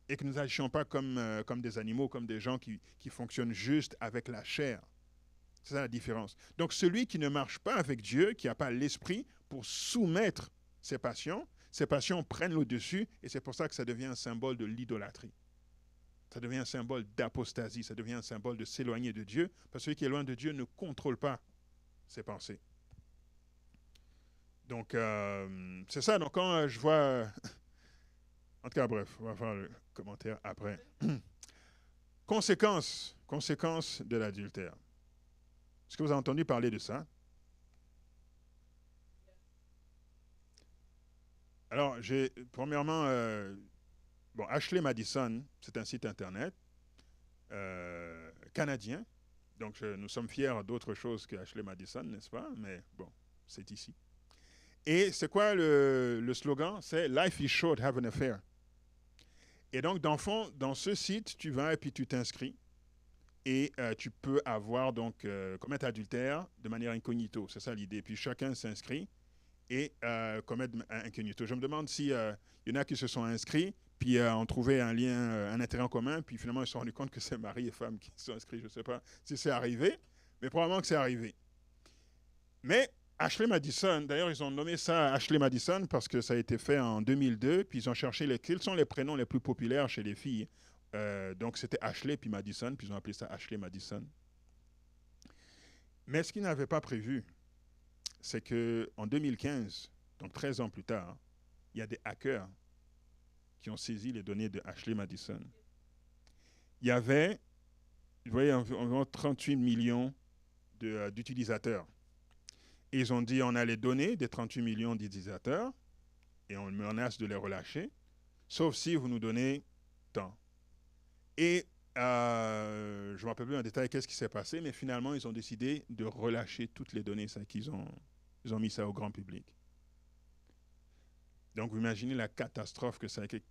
et que nous n'agissions pas comme des animaux, comme des gens qui fonctionnent juste avec la chair. C'est ça la différence. Donc celui qui ne marche pas avec Dieu, qui n'a pas l'esprit pour soumettre ses passions prennent le dessus et c'est pour ça que ça devient un symbole de l'idolâtrie. Ça devient un symbole d'apostasie, ça devient un symbole de s'éloigner de Dieu, parce que celui qui est loin de Dieu ne contrôle pas ses pensées. Donc, c'est ça. Donc, quand je vois... en tout cas, bref, on va faire le commentaire après. Conséquences de l'adultère. Est-ce que vous avez entendu parler de ça? Alors, premièrement, bon, Ashley Madison, c'est un site internet canadien. Donc, nous sommes fiers d'autre chose que Ashley Madison, n'est-ce pas? Mais bon, c'est ici. Et c'est quoi le slogan? C'est Life is short, have an affair. Et donc, dans ce site, tu vas et puis tu t'inscris. Et tu peux avoir, donc, commettre adultère de manière incognito. C'est ça l'idée. Puis chacun s'inscrit et commettre incognito. Je me demande s'il y en a qui se sont inscrits, puis ont trouvé un lien, un intérêt en commun, puis finalement ils se sont rendus compte que c'est mari et femme qui se sont inscrits. Je ne sais pas si c'est arrivé, mais probablement que c'est arrivé. Mais Ashley Madison, d'ailleurs, ils ont nommé ça Ashley Madison parce que ça a été fait en 2002, puis ils ont cherché quels sont les prénoms les plus populaires chez les filles. Donc c'était Ashley puis Madison, puis ils ont appelé ça Ashley Madison. Mais ce qu'ils n'avaient pas prévu, c'est qu'en 2015, donc 13 ans plus tard, il y a des hackers qui ont saisi les données de Ashley Madison. Il y avait, vous voyez, environ 38 millions d'utilisateurs. Et ils ont dit, on a les données des 38 millions d'utilisateurs et on menace de les relâcher, sauf si vous nous donnez tant. Et je ne me rappelle plus en détail qu'est-ce qui s'est passé, mais finalement, ils ont décidé de relâcher toutes les données, ça, ils ont mis ça au grand public. Donc, vous imaginez la catastrophe que ça a été.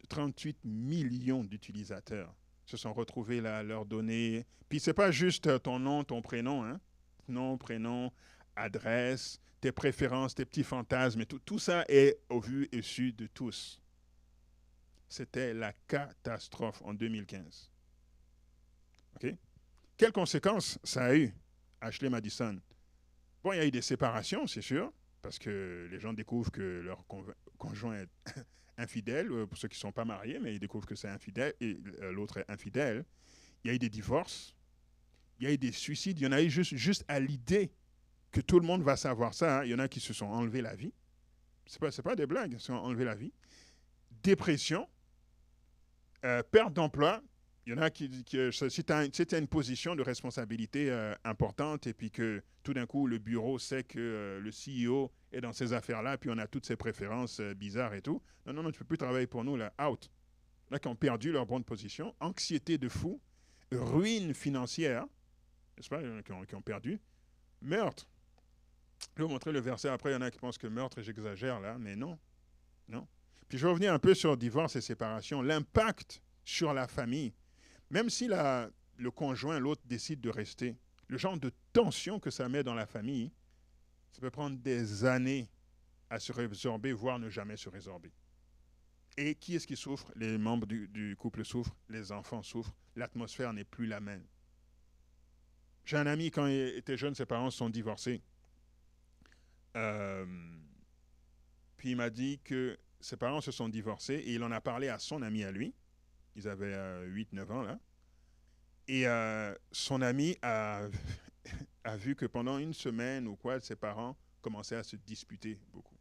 38 millions d'utilisateurs se sont retrouvés là, leurs données. Puis, ce n'est pas juste ton nom, ton prénom, hein? Nom, prénom, adresse, tes préférences, tes petits fantasmes, et tout ça est au vu et su de tous. C'était la catastrophe en 2015. OK? Quelles conséquences ça a eu, Ashley Madison? Bon, il y a eu des séparations, c'est sûr, parce que les gens découvrent que leur conjoint est infidèle, pour ceux qui ne sont pas mariés, mais ils découvrent que c'est infidèle et l'autre est infidèle. Il y a eu des divorces, il y a eu des suicides, il y en a eu juste à l'idée que tout le monde va savoir ça. Hein. Il y en a qui se sont enlevés la vie. Ce n'est pas des blagues, ils se sont enlevés la vie. Dépression, perte d'emploi. Il y en a si tu as une position de responsabilité importante et puis que tout d'un coup le bureau sait que le CEO est dans ces affaires-là, puis on a toutes ces préférences bizarres et tout. Non, tu ne peux plus travailler pour nous, là, out. Là, qui ont perdu leur bonne position, anxiété de fou, ruine financière, n'est-ce pas, qui ont perdu, meurtre. Je vais vous montrer le verset après, il y en a qui pensent que meurtre, j'exagère là, mais non. Puis je vais revenir un peu sur divorce et séparation, l'impact sur la famille. Même si le conjoint, l'autre, décide de rester, le genre de tension que ça met dans la famille, ça peut prendre des années à se résorber, voire ne jamais se résorber. Et qui est-ce qui souffre? Les membres du couple souffrent, les enfants souffrent, l'atmosphère n'est plus la même. J'ai un ami, quand il était jeune, ses parents se sont divorcés. Puis il m'a dit que ses parents se sont divorcés et il en a parlé à son ami à lui. Ils avaient 8-9 ans là. Et son ami a vu que pendant une semaine ou quoi, ses parents commençaient à se disputer beaucoup.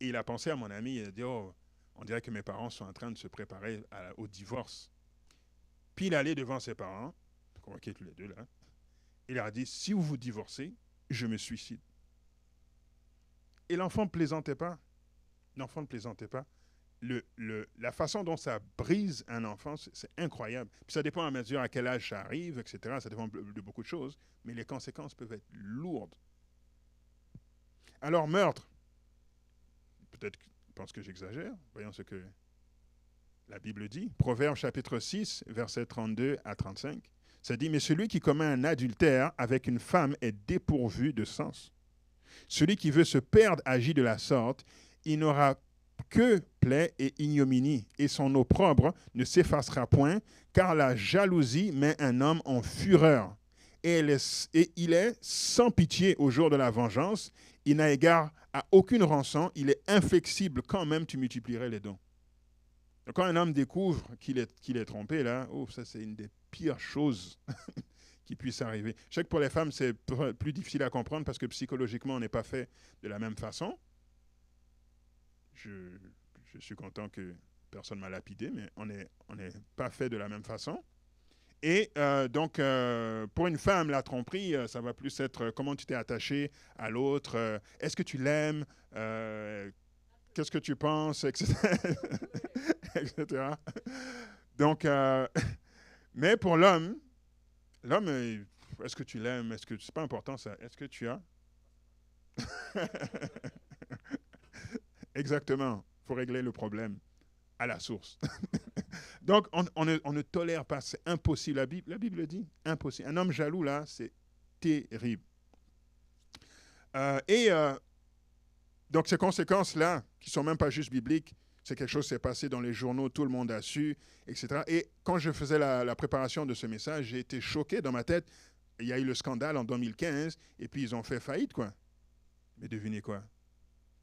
Et il a pensé à mon ami, il a dit, oh, on dirait que mes parents sont en train de se préparer au divorce. Puis il est allé devant ses parents, convoqués tous les deux là. Il leur a dit, si vous vous divorcez, je me suicide. Et l'enfant ne plaisantait pas. L'enfant ne plaisantait pas. La façon dont ça brise un enfant, c'est incroyable. Puis ça dépend à mesure à quel âge ça arrive, etc. Ça dépend de beaucoup de choses, mais les conséquences peuvent être lourdes. Alors, meurtre. Peut-être qu'ils pensent que j'exagère. Voyons ce que la Bible dit. Proverbe chapitre 6, versets 32 à 35. Ça dit, mais celui qui commet un adultère avec une femme est dépourvu de sens. Celui qui veut se perdre agit de la sorte. Il n'aura que plaie et ignominie, et son opprobre ne s'effacera point, car la jalousie met un homme en fureur, et il est sans pitié au jour de la vengeance. Il n'a égard à aucune rançon. Il est inflexible quand même tu multiplierais les dons. Donc, quand un homme découvre qu'il est trompé, là, oh, ça c'est une des pires choses qui puisse arriver. Je sais que pour les femmes, c'est plus difficile à comprendre parce que psychologiquement, on n'est pas fait de la même façon. Je, je suis content que personne ne m'a lapidé, mais on n'est pas fait de la même façon. Et donc, pour une femme, la tromperie, ça va plus être comment tu t'es attaché à l'autre, est-ce que tu l'aimes, qu'est-ce que tu penses, etc. etc. Donc, mais pour l'homme, est-ce que tu l'aimes, est-ce que c'est pas important ça, est-ce que tu as exactement, il faut régler le problème à la source. Donc, on ne tolère pas, c'est impossible. La Bible le dit, impossible. Un homme jaloux, là, c'est terrible. Et donc, ces conséquences-là, qui ne sont même pas juste bibliques, c'est quelque chose qui s'est passé dans les journaux, tout le monde a su, etc. Et quand je faisais la préparation de ce message, j'ai été choqué dans ma tête. Il y a eu le scandale en 2015, et puis ils ont fait faillite, quoi. Mais devinez quoi?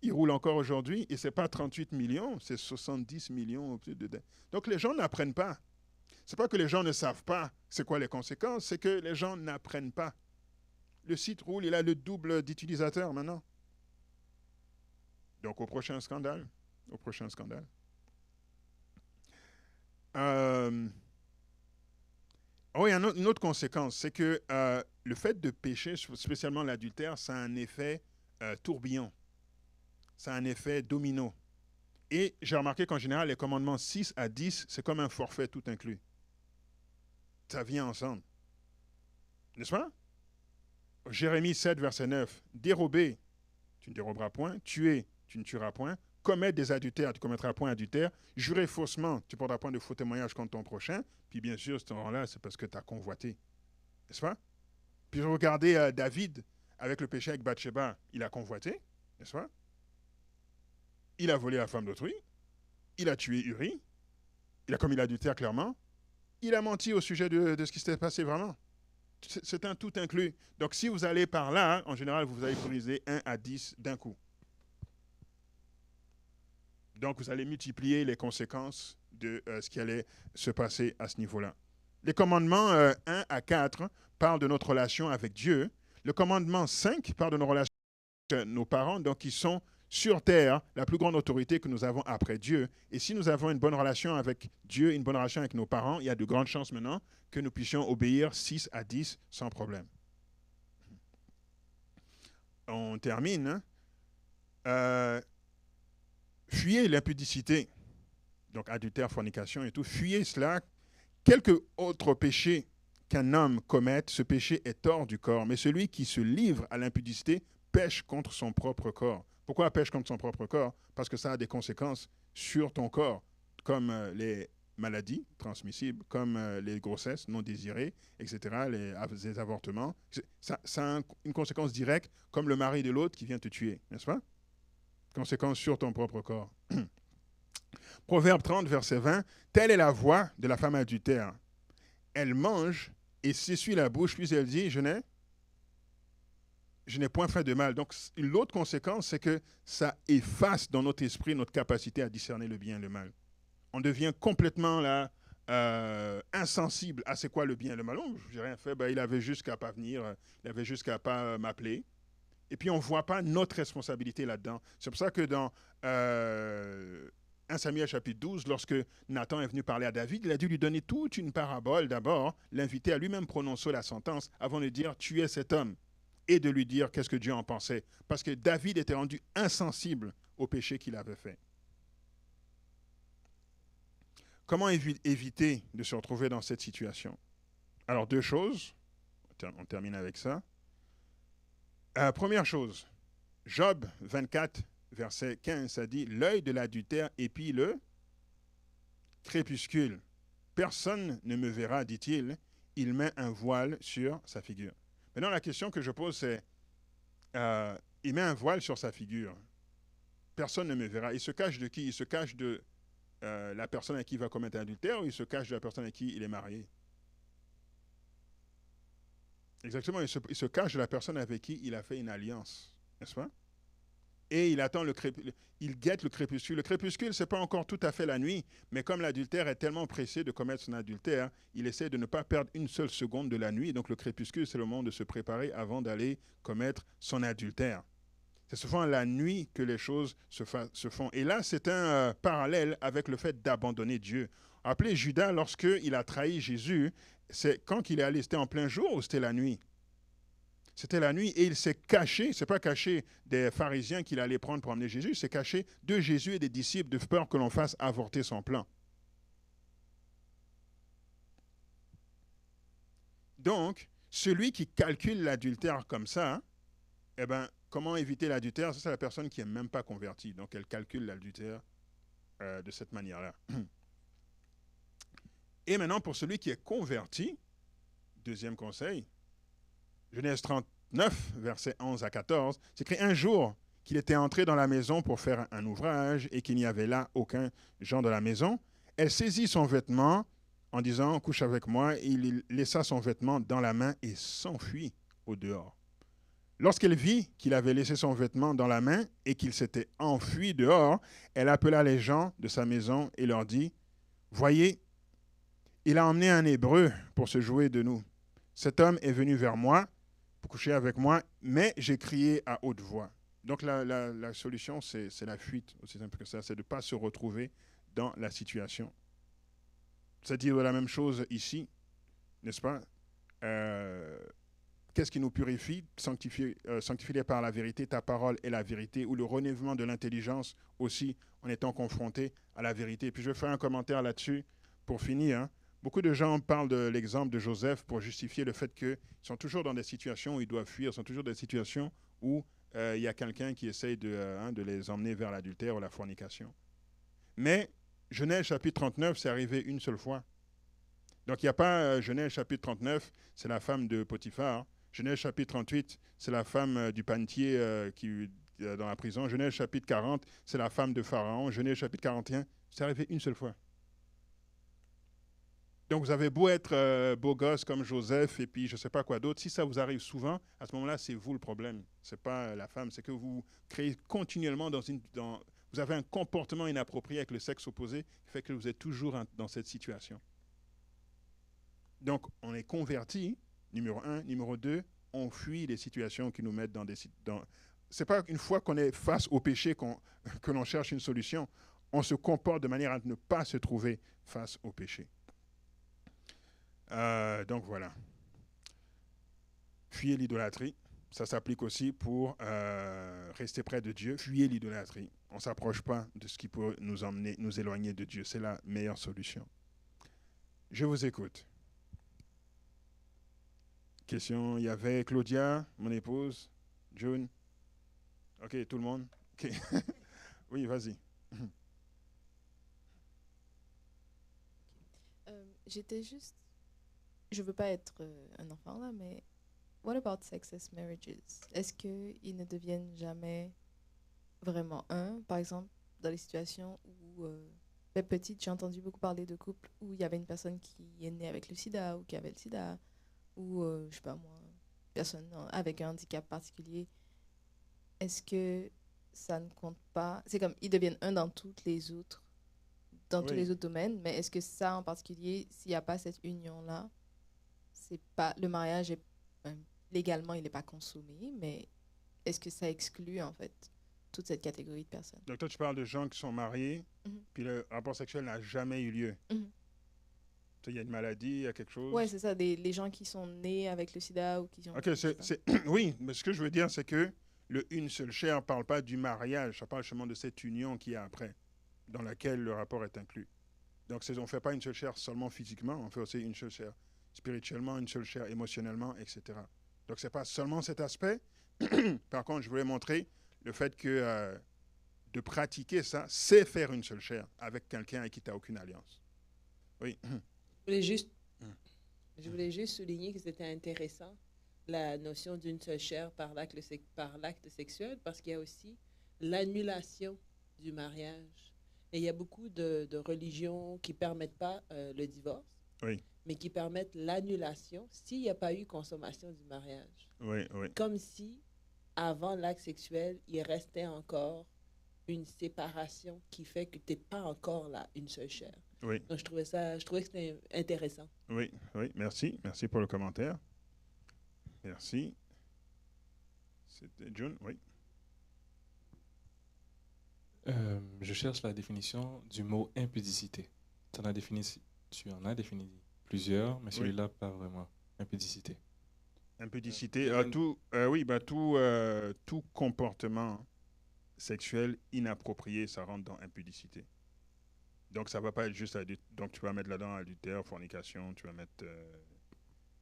Ils roulent encore aujourd'hui, et ce n'est pas 38 millions, c'est 70 millions au plus de dettes. Donc les gens n'apprennent pas. Ce n'est pas que les gens ne savent pas c'est quoi les conséquences, c'est que les gens n'apprennent pas. Le site roule, il a le double d'utilisateurs maintenant. Donc au prochain scandale, au prochain scandale. Oh, il y a une autre conséquence, c'est que le fait de pécher, spécialement l'adultère, ça a un effet tourbillon. Ça a un effet domino. Et j'ai remarqué qu'en général, les commandements 6 à 10, c'est comme un forfait tout inclus. Ça vient ensemble. N'est-ce pas? Jérémie 7, verset 9. Dérober, tu ne déroberas point. Tuer, tu ne tueras point. Commettre des adultères, tu ne commettras point adultère. Jurer faussement, tu ne porteras point de faux témoignages contre ton prochain. Puis bien sûr, ce temps-là, c'est parce que tu as convoité. N'est-ce pas? Puis regardez David avec le péché avec Bathsheba. Il a convoité, n'est-ce pas? Il a volé la femme d'autrui. Il a tué Uri. Il a commis l'adultère clairement. Il a menti au sujet de ce qui s'était passé vraiment. C'est un tout inclus. Donc si vous allez par là, en général, vous allez briser 1 à 10 d'un coup. Donc vous allez multiplier les conséquences de ce qui allait se passer à ce niveau-là. Les commandements 1 à 4 parlent de notre relation avec Dieu. Le commandement 5 parle de nos relations avec nos parents, donc ils sont sur terre la plus grande autorité que nous avons après Dieu. Et si nous avons une bonne relation avec Dieu, une bonne relation avec nos parents, il y a de grandes chances maintenant que nous puissions obéir 6 à 10 sans problème. On termine. Fuyez l'impudicité, donc adultère, fornication et tout. Fuyez cela. Quelque autre péché qu'un homme commette, ce péché est hors du corps. Mais celui qui se livre à l'impudicité pêche contre son propre corps. Pourquoi pêche contre son propre corps? Parce que ça a des conséquences sur ton corps, comme les maladies transmissibles, comme les grossesses non désirées, etc., les avortements. Ça a une conséquence directe, comme le mari de l'autre qui vient te tuer, n'est-ce pas? Conséquence sur ton propre corps. Proverbe 30, verset 20. Telle est la voix de la femme adultère. Elle mange et s'essuie la bouche, puis elle dit, je n'ai point fait de mal. Donc, l'autre conséquence, c'est que ça efface dans notre esprit notre capacité à discerner le bien et le mal. On devient complètement là, insensible à c'est quoi le bien et le mal. Oh, j'ai rien fait, ben, il avait juste qu'à pas venir, il avait juste qu'à pas m'appeler. Et puis, on ne voit pas notre responsabilité là-dedans. C'est pour ça que dans 1 Samuel chapitre 12, lorsque Nathan est venu parler à David, il a dû lui donner toute une parabole d'abord, l'inviter à lui-même prononcer la sentence avant de dire « tu es cet homme » et de lui dire qu'est-ce que Dieu en pensait. Parce que David était rendu insensible au péché qu'il avait fait. Comment éviter de se retrouver dans cette situation? Alors, deux choses. On termine avec ça. Première chose, Job 24, verset 15, ça dit « L'œil de l'adultère épie le crépuscule. Personne ne me verra, dit-il. Il met un voile sur sa figure. » Maintenant, la question que je pose, c'est il met un voile sur sa figure. Personne ne me verra. Il se cache de qui? Il se cache de la personne à qui il va commettre un adultère ou il se cache de la personne à qui il est marié? Exactement, il se cache de la personne avec qui il a fait une alliance, n'est-ce pas? Et il attend il guette le crépuscule. Le crépuscule, c'est pas encore tout à fait la nuit, mais comme l'adultère est tellement pressé de commettre son adultère, il essaie de ne pas perdre une seule seconde de la nuit. Donc le crépuscule, c'est le moment de se préparer avant d'aller commettre son adultère. C'est souvent la nuit que les choses se font. Et là, c'est un parallèle avec le fait d'abandonner Dieu. Appelez Judas, lorsqu'il a trahi Jésus, c'est quand qu'il est allé, c'était en plein jour ou c'était la nuit? C'était la nuit et il s'est caché, c'est pas caché des pharisiens qu'il allait prendre pour emmener Jésus, il s'est caché de Jésus et des disciples de peur que l'on fasse avorter son plan. Donc, celui qui calcule l'adultère comme ça, eh ben, comment éviter l'adultère? C'est la personne qui n'est même pas convertie. Donc, elle calcule l'adultère de cette manière-là. Et maintenant, pour celui qui est converti, deuxième conseil, Genèse 39, versets 11 à 14, c'est écrit un jour qu'il était entré dans la maison pour faire un ouvrage et qu'il n'y avait là aucun gens de la maison. Elle saisit son vêtement en disant « couche avec moi ». Il laissa son vêtement dans la main et s'enfuit au dehors. Lorsqu'elle vit qu'il avait laissé son vêtement dans la main et qu'il s'était enfui dehors, elle appela les gens de sa maison et leur dit « Voyez, il a emmené un Hébreu pour se jouer de nous. Cet homme est venu vers moi pour coucher avec moi, mais j'ai crié à haute voix. » Donc la solution, c'est la fuite, aussi simple que ça, c'est de ne pas se retrouver dans la situation. C'est-à-dire la même chose ici, n'est-ce pas? Qu'est-ce qui nous purifie? Sanctifié par la vérité, ta parole est la vérité, ou le renouvellement de l'intelligence aussi, en étant confronté à la vérité. Puis je vais faire un commentaire là-dessus pour finir. Hein. Beaucoup de gens parlent de l'exemple de Joseph pour justifier le fait qu'ils sont toujours dans des situations où ils doivent fuir, sont toujours dans des situations où il y a quelqu'un qui essaye de les emmener vers l'adultère ou la fornication. Mais Genèse chapitre 39, c'est arrivé une seule fois. Donc il n'y a pas Genèse chapitre 39, c'est la femme de Potiphar. Genèse chapitre 38, c'est la femme du panetier qui est dans la prison. Genèse chapitre 40, c'est la femme de Pharaon. Genèse chapitre 41, c'est arrivé une seule fois. Donc vous avez beau être beau gosse comme Joseph et puis je ne sais pas quoi d'autre, si ça vous arrive souvent, à ce moment-là, c'est vous le problème. Ce n'est pas la femme, c'est que vous créez continuellement vous avez un comportement inapproprié avec le sexe opposé qui fait que vous êtes toujours dans cette situation. Donc on est converti, numéro 1. Numéro 2, on fuit les situations qui nous mettent dans des... C'est pas une fois qu'on est face au péché que l'on cherche une solution. On se comporte de manière à ne pas se trouver face au péché. Donc voilà. Fuyez l'idolâtrie. Ça s'applique aussi pour rester près de Dieu. Fuyez l'idolâtrie. On ne s'approche pas de ce qui peut nous emmener, nous éloigner de Dieu. C'est la meilleure solution. Je vous écoute. Question, il y avait Claudia, mon épouse, June. OK, tout le monde? OK. Oui, vas-y. J'étais juste... Je veux pas être un enfant là, mais what about sexless marriages? Est-ce qu'ils ne deviennent jamais vraiment un? Par exemple, dans les situations où, petite, j'ai entendu beaucoup parler de couples où il y avait une personne qui est née avec le sida ou qui avait le sida, ou, je sais pas moi, personne avec un handicap particulier. Est-ce que ça ne compte pas? C'est comme, ils deviennent un dans tous les autres domaines, mais est-ce que ça en particulier, s'il n'y a pas cette union-là, c'est pas, le mariage est, légalement, il n'est pas consommé, mais est-ce que ça exclut en fait toute cette catégorie de personnes? Donc toi, tu parles de gens qui sont mariés, puis le rapport sexuel n'a jamais eu lieu. Il y a une maladie, il y a quelque chose. Oui, c'est ça, les gens qui sont nés avec le sida ou qui ont... OK, oui, mais ce que je veux dire, c'est que le une seule chair ne parle pas du mariage, ça parle justement de cette union qu'il y a après, dans laquelle le rapport est inclus. Donc on ne fait pas une seule chair seulement physiquement, on fait aussi une seule chair spirituellement, une seule chair émotionnellement, etc. Donc ce n'est pas seulement cet aspect. Par contre, je voulais montrer le fait que de pratiquer ça, c'est faire une seule chair avec quelqu'un avec qui tu n'as aucune alliance. Oui. Je voulais juste souligner que c'était intéressant, la notion d'une seule chair par l'acte sexuel, parce qu'il y a aussi l'annulation du mariage. Et il y a beaucoup de religions qui ne permettent pas le divorce. Oui. mais qui permettent l'annulation s'il n'y a pas eu consommation du mariage. Oui, oui. Comme si, avant l'acte sexuel, il restait encore une séparation qui fait que tu n'es pas encore là, une seule chair. Oui, Donc, je trouvais que c'était intéressant. oui, oui. Merci. Merci pour le commentaire. Merci. C'était John, oui. Je cherche la définition du mot impudicité. Tu en as défini plusieurs, mais Oui. celui-là, pas vraiment. Impudicité. Impudicité, domaine- tout comportement sexuel inapproprié, ça rentre dans impudicité. Donc, ça va pas être juste donc tu vas mettre là-dedans adultère, fornication, tu vas mettre...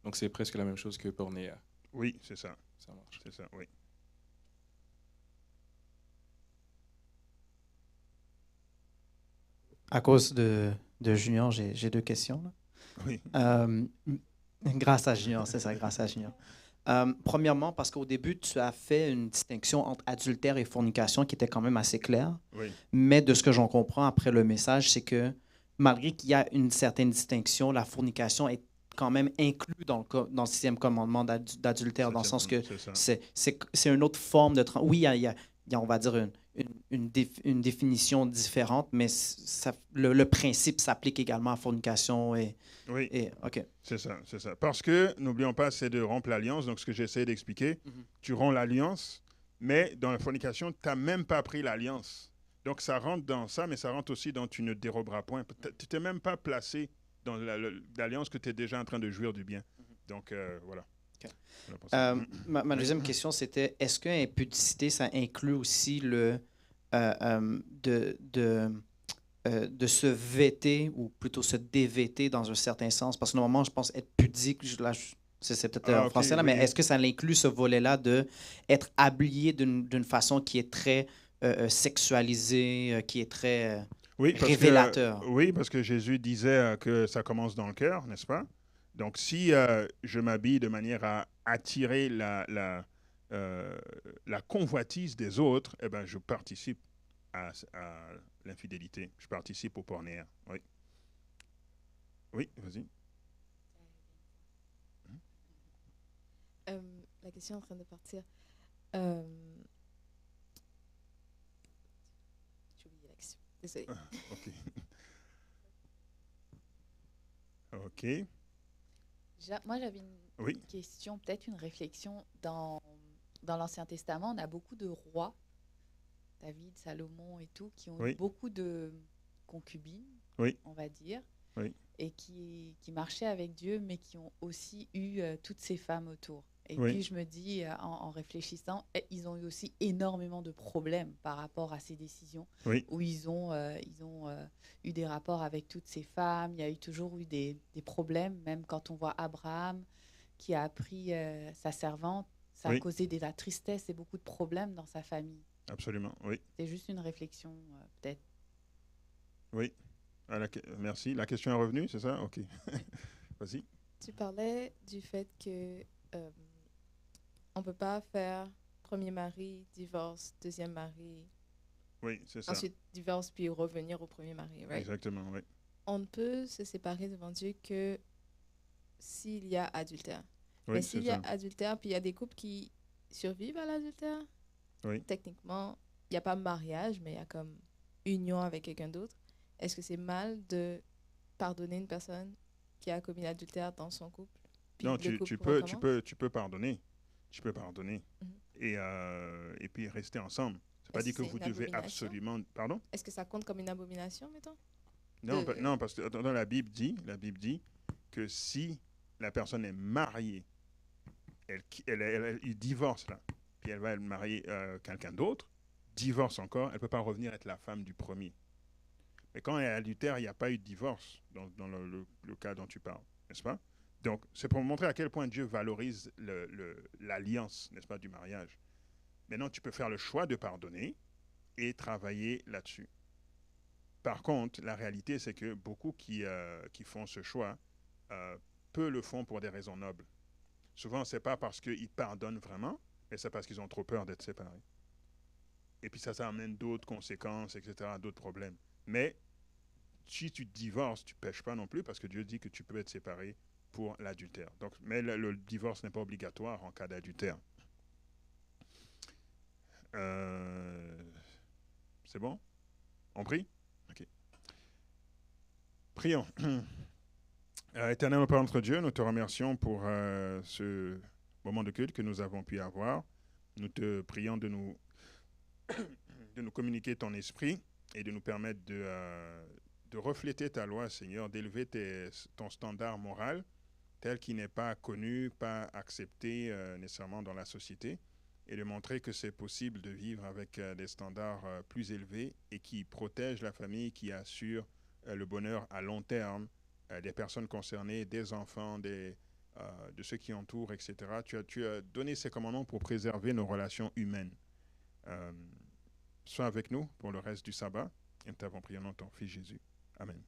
Donc, c'est presque la même chose que pornéa. Oui, c'est ça, Ça marche. c'est ça, oui. À cause de Junior, j'ai deux questions, là. Oui, Grâce à Junior, c'est ça, grâce à Junior. Premièrement, parce qu'au début, tu as fait une distinction entre adultère et fornication qui était quand même assez claire. oui, Mais de ce que j'en comprends après le message, c'est que malgré qu'il y a une certaine distinction, la fornication est quand même inclus dans le sixième commandement d'adultère, dans le sens que c'est ça. c'est une autre forme de... Oui, il y a, on va dire, une définition différente, mais le principe s'applique également à fornication Oui, OK. c'est ça, c'est ça. Parce que, n'oublions pas, c'est de rompre l'alliance. Donc, ce que j'essaie d'expliquer, tu romps l'alliance, mais dans la fornication, tu n'as même pas pris l'alliance. Donc, ça rentre dans ça, mais ça rentre aussi dans tu ne déroberas point. Tu t'es même pas placé dans l'alliance que tu es déjà en train de jouir du bien. Donc, voilà. OK. Voilà pour ça. Ma deuxième question, c'était, est-ce que impudicité, ça inclut aussi le de se vêter ou plutôt se dévêter dans un certain sens? Parce que normalement, je pense être pudique, c'est peut-être en ok, français, là, oui. mais est-ce que ça inclut ce volet-là de être habillé d'une façon qui est très sexualisée, qui est très Oui, révélateur? Oui, parce que Jésus disait que ça commence dans le cœur, n'est-ce pas? Donc, si je m'habille de manière à attirer la convoitise des autres, eh ben, je participe à l'infidélité. Je participe au pornéa. Oui. Oui, vas-y. La question est en train de partir. J'ai oublié la question. Désolée. OK. OK. Moi, j'avais une Oui. question, peut-être une réflexion. Dans l'Ancien Testament, on a beaucoup de rois, David, Salomon et tout, qui ont Oui. eu beaucoup de concubines, Oui. on va dire, Oui. et qui marchaient avec Dieu, mais qui ont aussi eu toutes ces femmes autour. Et Oui. puis, je me dis, en réfléchissant, ils ont eu aussi énormément de problèmes par rapport à ces décisions, Oui. où ils ont eu des rapports avec toutes ces femmes. Il y a eu toujours eu des problèmes, même quand on voit Abraham qui a appris sa servante, ça a Oui. causé de la tristesse et beaucoup de problèmes dans sa famille. Absolument, oui. C'est juste une réflexion, peut-être. Oui. Merci. La question est revenue, c'est ça? OK. Vas-y. Tu parlais du fait que on peut pas faire premier mari, divorce, deuxième mari, Oui, c'est ça. ensuite divorce, puis revenir au premier mari, right? Exactement, oui. On ne peut se séparer devant Dieu que s'il y a adultère. Oui, Mais c'est s'il y a ça. adultère, puis il y a des couples qui survivent à l'adultère, Oui. techniquement, il n'y a pas mariage, mais il y a comme union avec quelqu'un d'autre. Est-ce que c'est mal de pardonner une personne qui a commis l'adultère dans son couple? Puis Non, le tu couple peux recommence? tu peux pardonner. Mhm. Et puis rester ensemble. C'est pas Est-ce dit que que c'est vous une devez abomination? absolument... Pardon? Est-ce que ça compte comme une abomination, mettons? Non, De- non, parce que dans la Bible dit que si la personne est mariée, il divorce là, puis elle va marier quelqu'un d'autre, divorce encore, elle ne peut pas revenir être la femme du premier. Mais quand elle est adultère, il n'y a pas eu de divorce dans le cas dont tu parles, n'est-ce pas? Donc, c'est pour montrer à quel point Dieu valorise l'alliance, n'est-ce pas, du mariage. Maintenant, tu peux faire le choix de pardonner et travailler là-dessus. Par contre, la réalité, c'est que beaucoup qui font ce choix, peu le font pour des raisons nobles. Souvent, ce n'est pas parce qu'ils pardonnent vraiment, mais c'est parce qu'ils ont trop peur d'être séparés. Et puis ça amène d'autres conséquences, etc., d'autres problèmes. Mais si tu divorces, tu ne pèches pas non plus parce que Dieu dit que tu peux être séparé pour l'adultère. Donc, mais le divorce n'est pas obligatoire en cas d'adultère. C'est bon? On prie? Ok. Prions. Éternel Père notre Dieu, nous te remercions pour ce moment de culte que nous avons pu avoir. Nous te prions de nous communiquer ton esprit et de nous permettre de refléter ta loi, Seigneur, d'élever ton standard moral tel qu'il n'est pas connu, pas accepté nécessairement dans la société, et de montrer que c'est possible de vivre avec des standards plus élevés et qui protègent la famille, qui assurent le bonheur à long terme des personnes concernées, des enfants, de ceux qui entourent, etc. Tu as donné ces commandements pour préserver nos relations humaines. Sois avec nous pour le reste du sabbat. Et nous t'avons prié en nom de ton Fils Jésus. Amen.